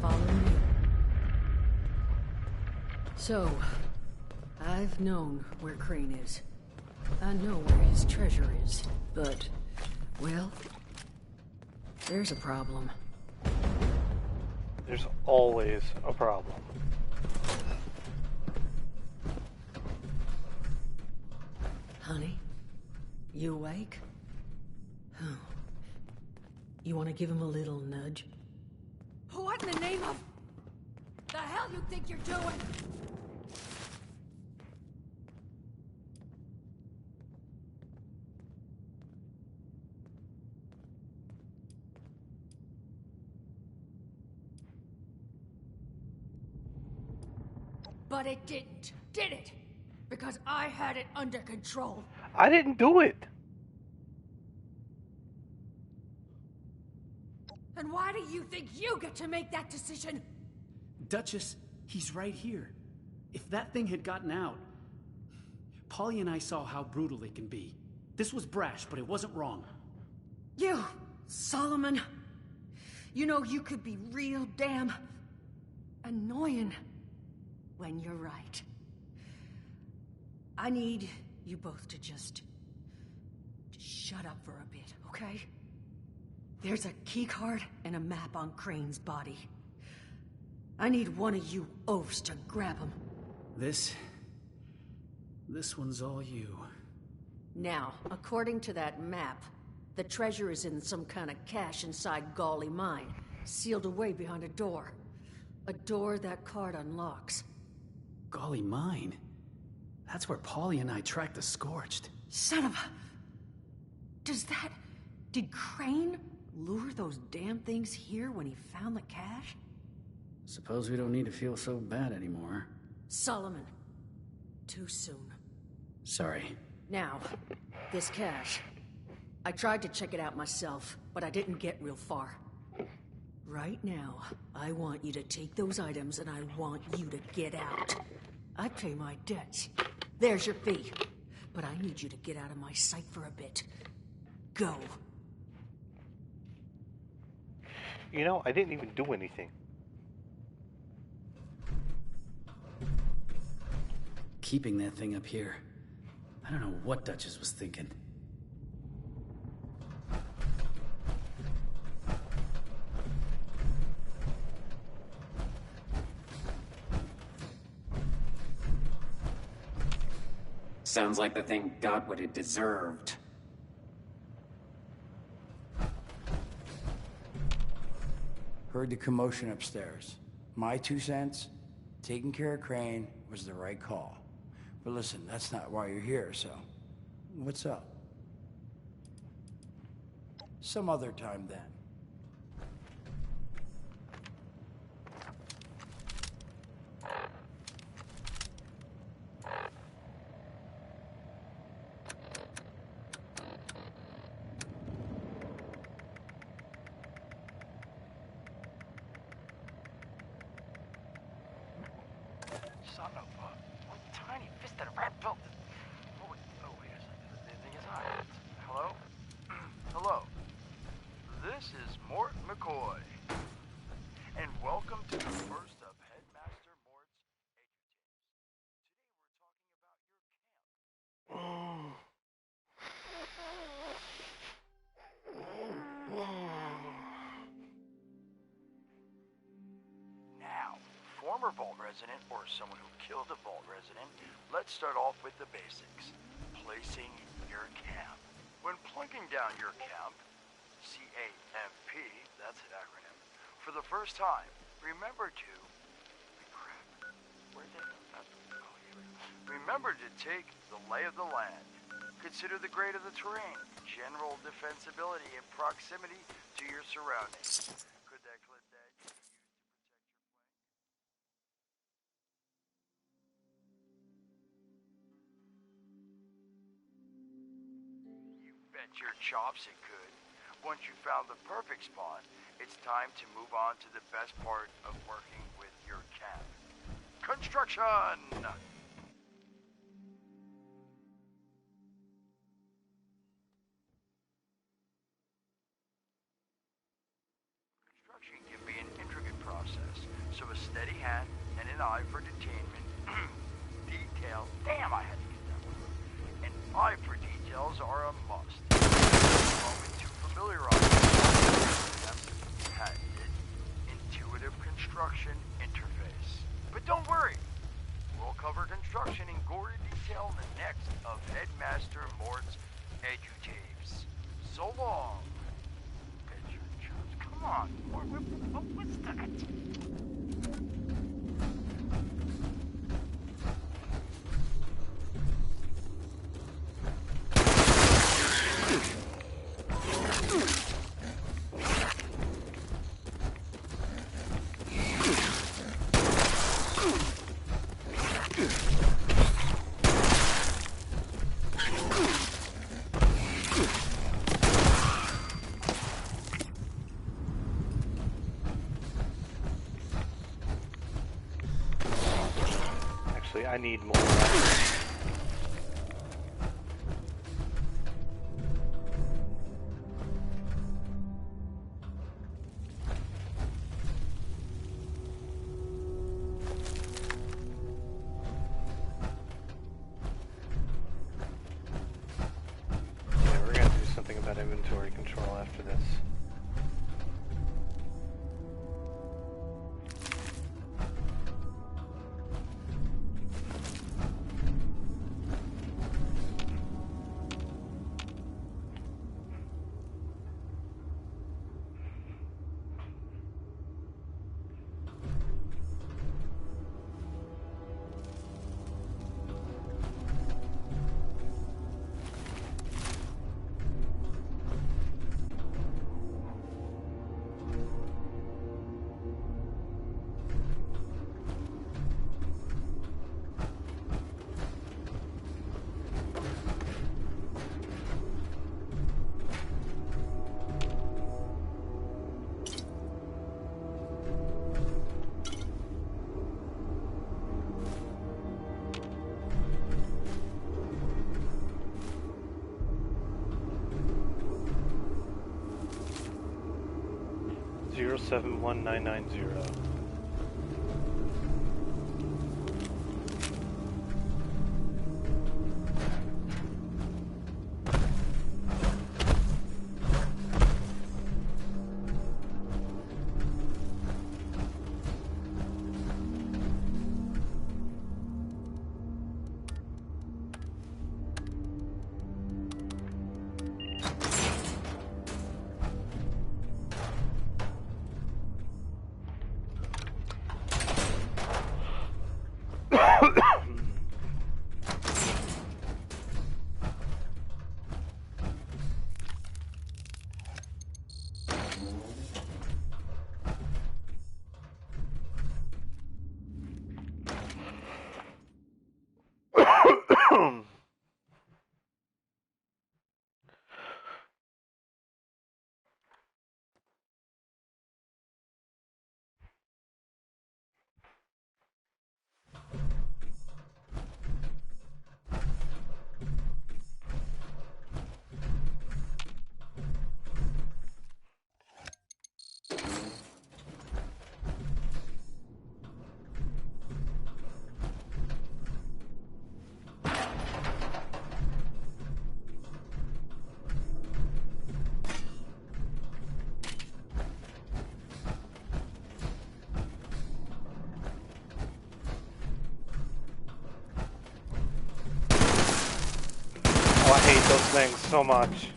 Follow me. So, I've known where Crane is. I know where his treasure is. But, well, there's a problem. There's always a problem. Honey, you awake? You want to give him a little nudge? What in the name of the hell you think you're doing? But it didn't, did it? Because I had it under control. I didn't do it. And why do you think you get to make that decision? Duchess, he's right here. If that thing had gotten out... Polly and I saw how brutal it can be. This was brash, but it wasn't wrong. You, Solomon. You know you could be real damn... annoying. When you're right. I need you both to just shut up for a bit, okay? There's a keycard and a map on Crane's body. I need one of you oafs to grab him. This one's all you. Now, according to that map, the treasure is in some kind of cache inside Gawley Mine, sealed away behind a door. A door that card unlocks. Gawley Mine? That's where Polly and I tracked the Scorched. Son of a... Did Crane lure those damn things here when he found the cache? Suppose we don't need to feel so bad anymore. Solomon. Too soon. Sorry. Now, this cache. I tried to check it out myself, but I didn't get real far. Right now, I want you to take those items and I want you to get out. I pay my debts. There's your fee. But I need you to get out of my sight for a bit. Go. You know, I didn't even do anything. Keeping that thing up here. I don't know what Duchess was thinking. Sounds like the thing got what it deserved. Heard the commotion upstairs. My 2 cents, taking care of Crane was the right call. But listen, that's not why you're here, so what's up? Some other time then. son of a... What tiny fisted rat built... Oh, wait a second. The thing is hot. Hello? Hello. This is Mort McCoy. And welcome to the first of Headmaster Mort's edutainments. Today we're talking about your camp. Now, former Vault resident or someone who killed a Vault resident, let's start off with the basics. Placing your camp. When plunking down your camp, CAMP, that's an acronym, for the first time, remember to... Crap. Where'd they go? Oh, here we go. Remember to take the lay of the land. Consider the grade of the terrain, general defensibility, and proximity to your surroundings. Could that clip that you can use to protect your plane? You bet your chops it could. Once you found the perfect spot, it's time to move on to the best part of working with your camp. Construction! Construction can be an intricate process, so a steady hand and an eye for detainment, detail, damn I had to get that one, an eye for details are a must. Moment to familiarize yourself with the patented intuitive construction interface. But don't worry, we'll cover construction in gory detail in the next of Headmaster Mort's edutapes. So long. Come on, what's that? I need more. Yeah, we're gonna have to do something about inventory control after this. Zero 71990. things so much.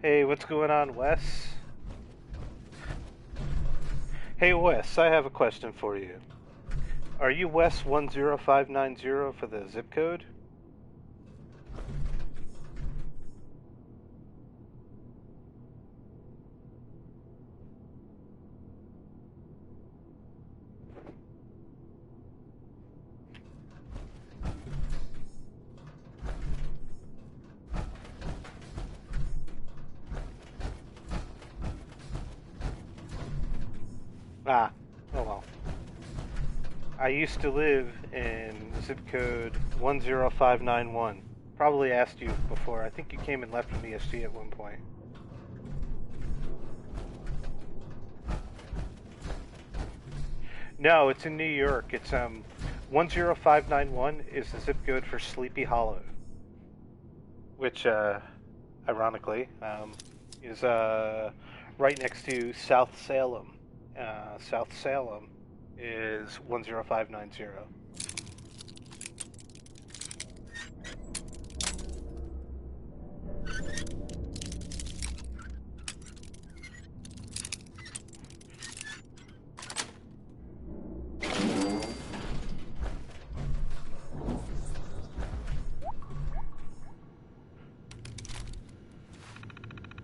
Hey, what's going on, Wes? Hey, Wes, I have a question for you. Are you Wes 10590 for the zip code? Ah, oh well. I used to live in zip code 10591. Probably asked you before. I think you came and left from ESG at one point. No, it's in New York. It's 10591 is the zip code for Sleepy Hollow, which ironically is right next to South Salem. South Salem is 10590.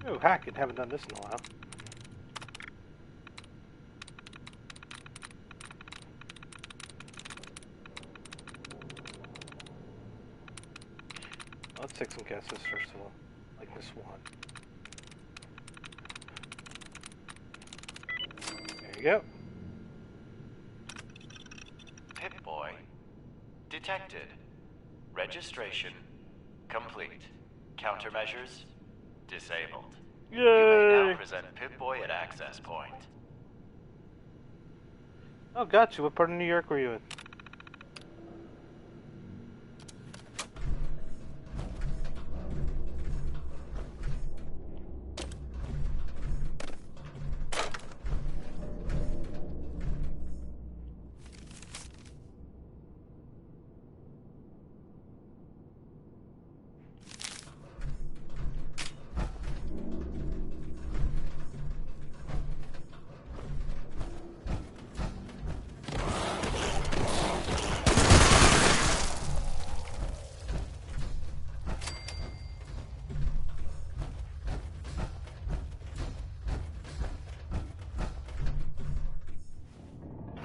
Oh, Hackett, haven't done this in a while. Let's take some guesses first of all, like this one. There you go. Pip-Boy detected. Registration complete. Countermeasures disabled. Yay! You may now present Pip-Boy at access point. Oh, gotcha. What part of New York were you in?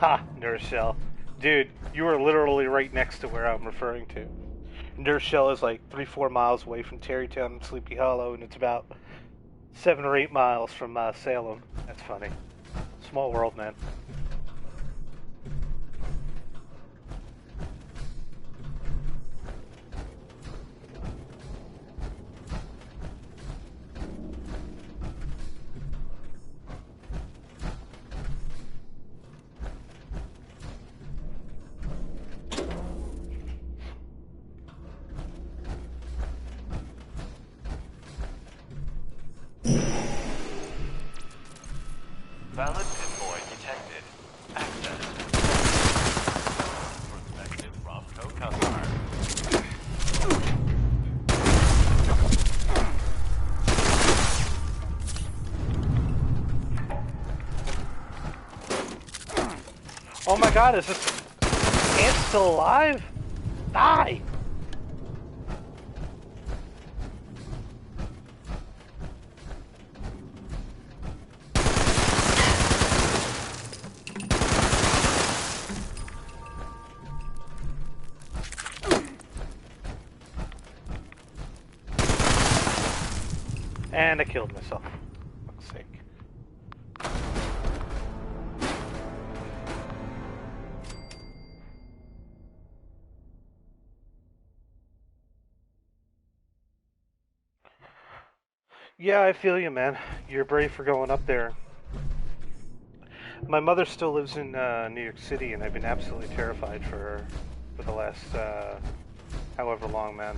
Ha! Nurse Shell. Dude, you were literally right next to where I'm referring to. Nurse Shell is like 3-4 miles away from Tarrytown and Sleepy Hollow, and it's about 7 or 8 miles from Salem. That's funny. Small world, man. Valid Pip-Boy detected. Access. Prospective Romco customer. Oh my god, is this ant still alive? Die! And I killed myself. For fuck's sake. Yeah, I feel you, man. You're brave for going up there. My mother still lives in New York City, and I've been absolutely terrified for her for the last however long, man.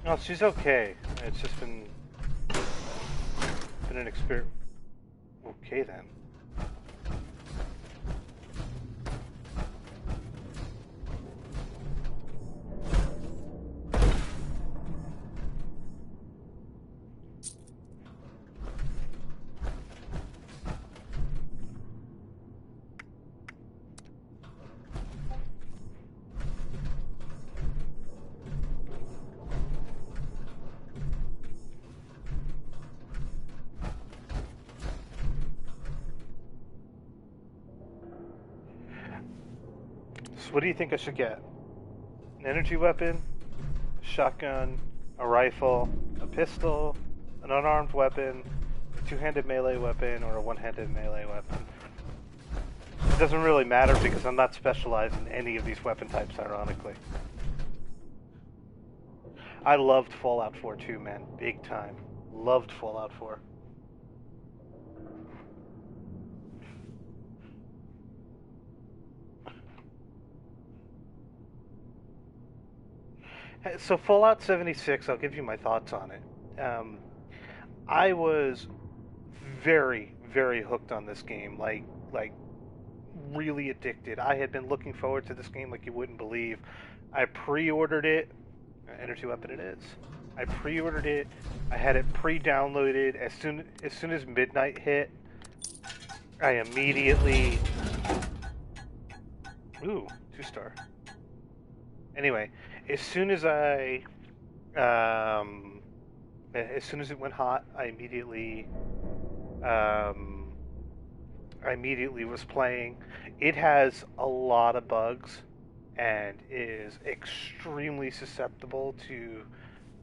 No, she's okay. It's just been an experience. Okay then. So what do you think I should get? An energy weapon, a shotgun, a rifle, a pistol, an unarmed weapon, a two-handed melee weapon, or a one-handed melee weapon? It doesn't really matter because I'm not specialized in any of these weapon types, ironically. I loved Fallout 4 too, man. Big time. Loved Fallout 4. So Fallout 76, I'll give you my thoughts on it. I was very, very hooked on this game, like really addicted. I had been looking forward to this game like you wouldn't believe. I pre-ordered it. Energy weapon it is. I pre-ordered it. I had it pre-downloaded. As soon as midnight hit, I immediately. Ooh, 2-star. Anyway, as soon as it went hot, I immediately was playing. It has a lot of bugs and is extremely susceptible to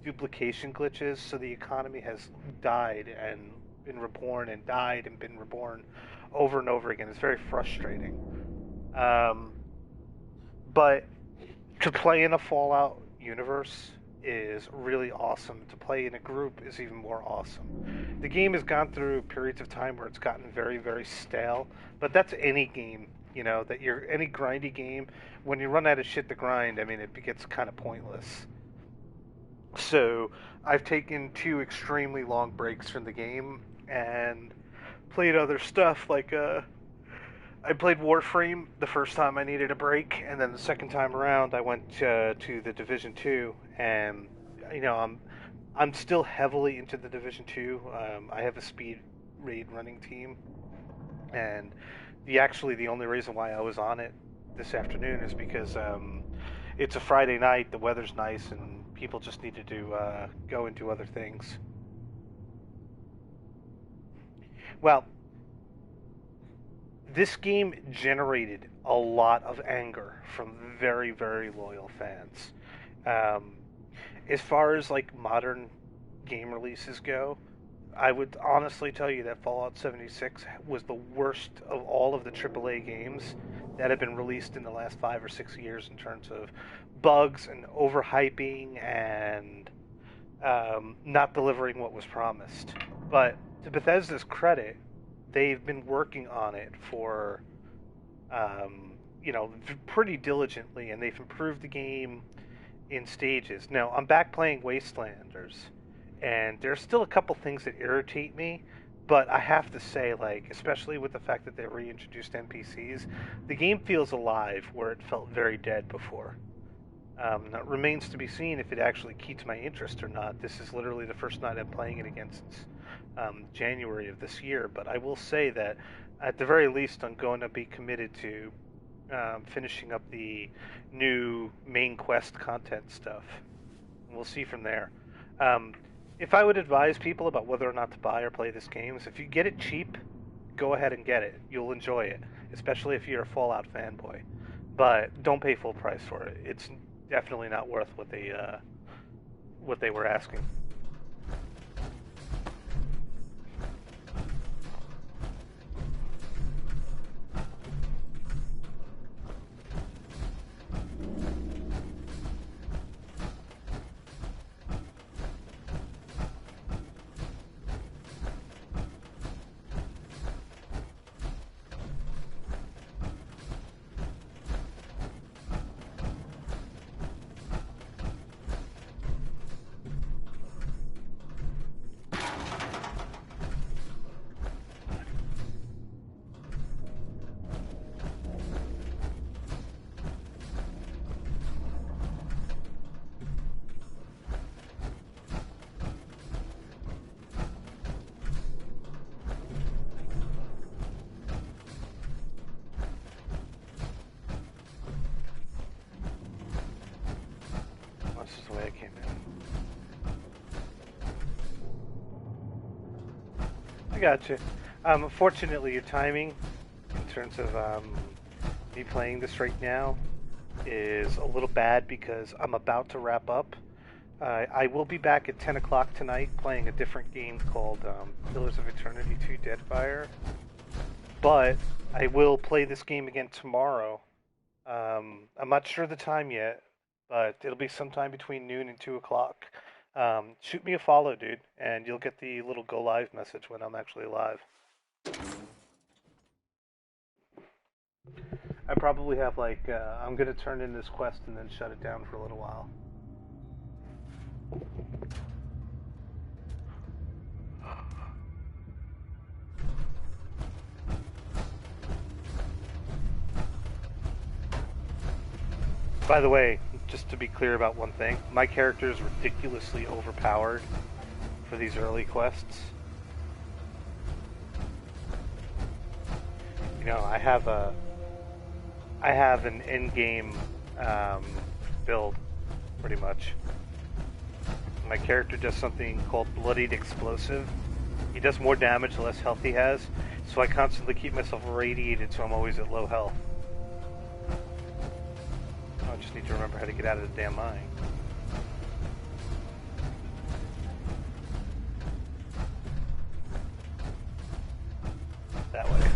duplication glitches, so the economy has died and been reborn and died and been reborn over and over again. It's very frustrating. But to play in a Fallout universe is really awesome. To play in a group is even more awesome. The game has gone through periods of time where it's gotten very, very stale, but that's any game, any grindy game. When you run out of shit to grind, I mean, it gets kind of pointless. So I've taken 2 extremely long breaks from the game and played other stuff, like I played Warframe the first time I needed a break, and then the second time around I went to the Division 2, and I'm still heavily into the Division 2. I have a speed raid running team, and the only reason why I was on it this afternoon is because it's a Friday night, the weather's nice, and people just needed to go and do other things. Well, this game generated a lot of anger from very, very loyal fans. As far as like modern game releases go, I would honestly tell you that Fallout 76 was the worst of all of the AAA games that have been released in the last 5 or 6 years in terms of bugs and overhyping and not delivering what was promised. But to Bethesda's credit, they've been working on it for, pretty diligently, and they've improved the game in stages. Now, I'm back playing Wastelanders, and there's still a couple things that irritate me, but I have to say, especially with the fact that they reintroduced NPCs, the game feels alive where it felt very dead before. It remains to be seen if it actually keeps my interest or not. This is literally the first night I'm playing it again since January of this year, but I will say that at the very least I'm going to be committed to finishing up the new main quest content stuff. We'll see from there. If I would advise people about whether or not to buy or play this game, is if you get it cheap, go ahead and get it. You'll enjoy it, especially if you're a Fallout fanboy. But don't pay full price for it. It's definitely not worth what they were asking. This is the way I came in. I got you. Unfortunately, your timing, in terms of me playing this right now, is a little bad because I'm about to wrap up. I will be back at 10 o'clock tonight playing a different game called Pillars of Eternity 2 Deadfire. But I will play this game again tomorrow. I'm not sure the time yet, but it'll be sometime between noon and 2 o'clock. Shoot me a follow, dude, and you'll get the little go live message when I'm actually live. I probably have I'm going to turn in this quest and then shut it down for a little while. By the way, just to be clear about one thing, my character is ridiculously overpowered for these early quests. You know, I have an in-game build, pretty much. My character does something called Bloodied Explosive. He does more damage the less health he has, so I constantly keep myself radiated so I'm always at low health. I just need to remember how to get out of the damn mine. That way.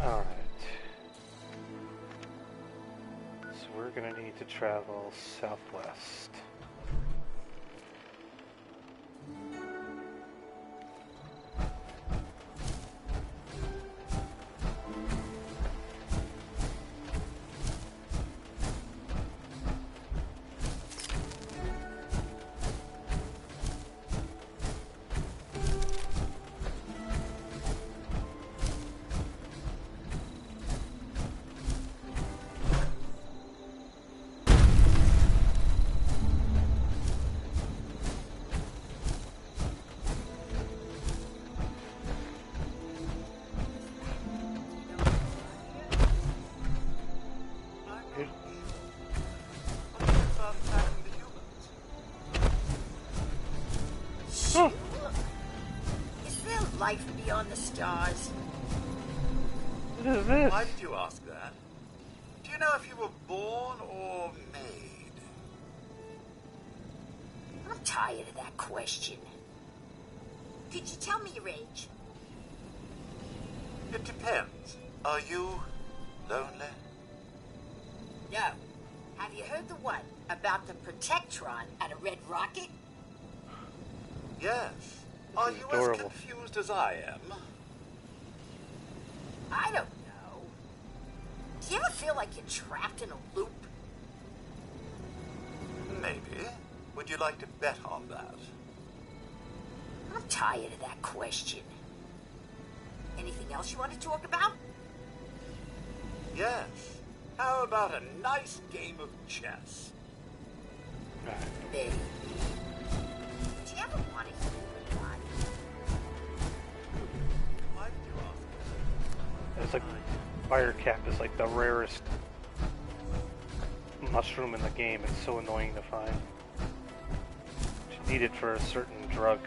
Alright. So we're gonna need to travel southwest. Is there life beyond the stars? What is this? Why did you ask that? Do you know if you were born or made? I'm tired of that question. Could you tell me your age? It depends. Are you lonely? No. Have you heard the what? About the Protectron and a red rocket? Yes. Are you as confused as I am? I don't know. Do you ever feel like you're trapped in a loop? Maybe. Would you like to bet on that? I'm tired of that question. Anything else you want to talk about? Yes. How about a nice game of chess? Maybe. Do you ever want to hear anybody? It's like fire cap is like the rarest mushroom in the game. It's so annoying to find. You need it for a certain drug.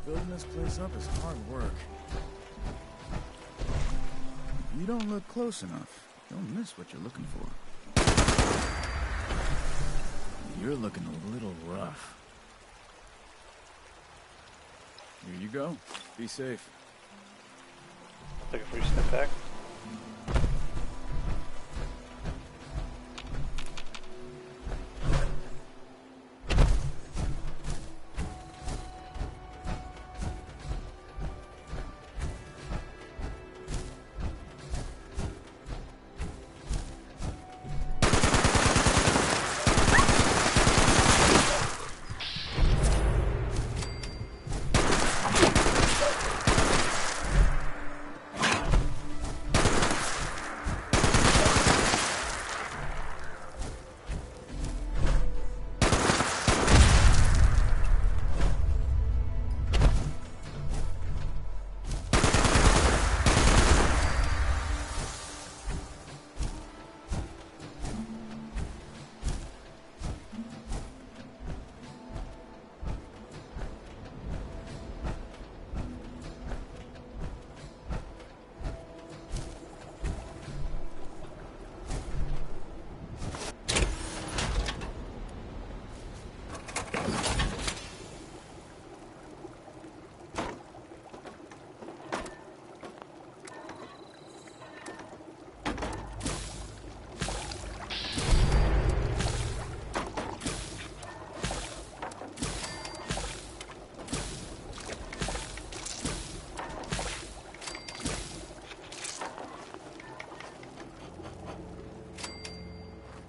Building this place up is hard work. If you don't look close enough, you'll miss what you're looking for. You're looking a little rough. Here you go. Be safe. Take a free step back.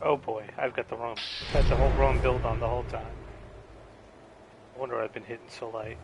Oh boy, I've got the wrong. I've had the whole wrong build on the whole time. I wonder I've been hitting so light.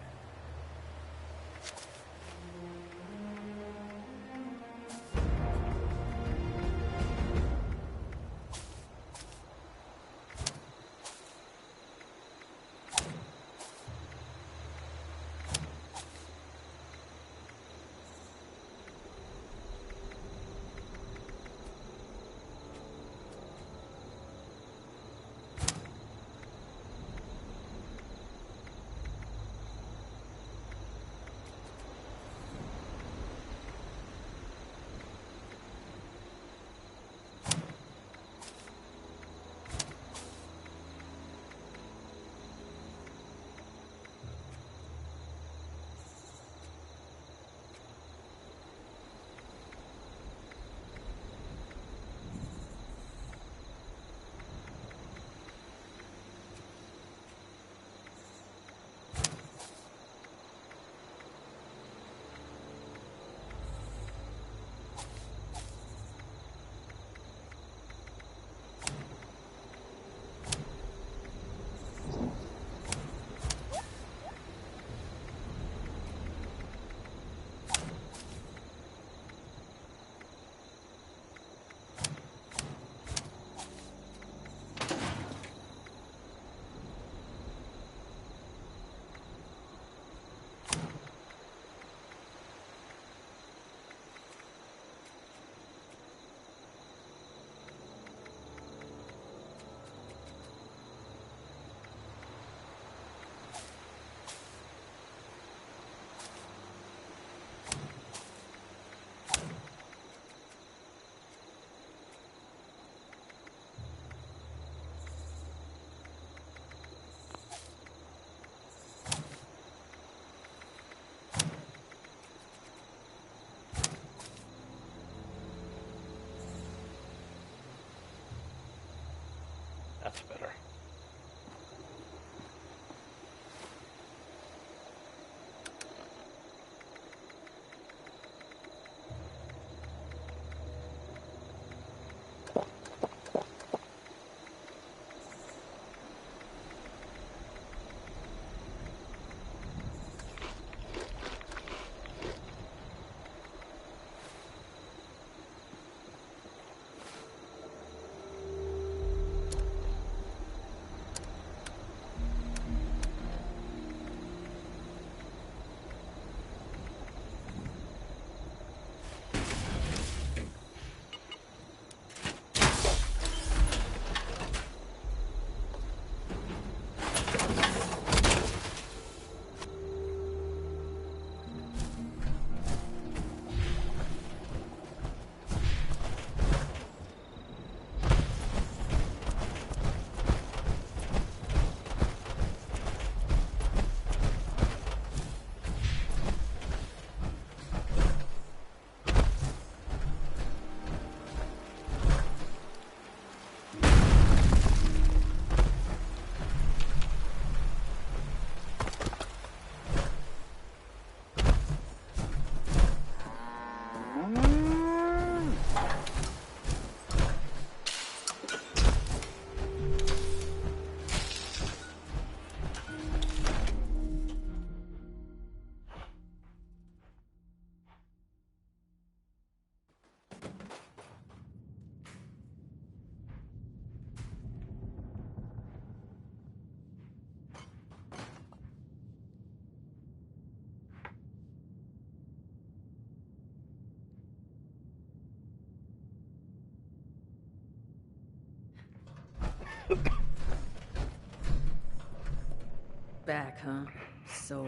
Back, huh? So,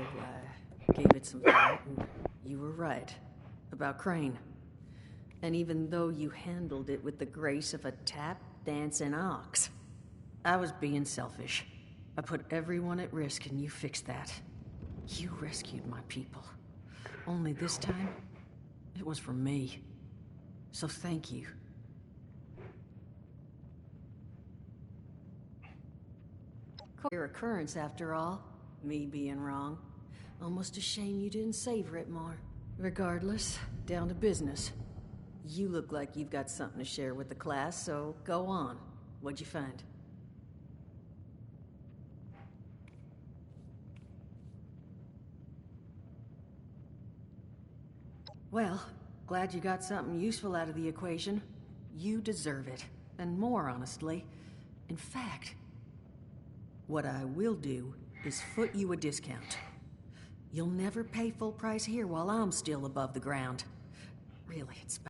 gave it some thought, and you were right. About Crane. And even though you handled it with the grace of a tap-dancing ox, I was being selfish. I put everyone at risk, and you fixed that. You rescued my people. Only this time, it was for me. So thank you. Rare occurrence, after all. Me being wrong. Almost a shame you didn't savor it more. Regardless, down to business. You look like you've got something to share with the class, so go on. What'd you find? Well, glad you got something useful out of the equation. You deserve it. And more, honestly. In fact, what I will do is foot you a discount. You'll never pay full price here while I'm still above the ground. Really, it's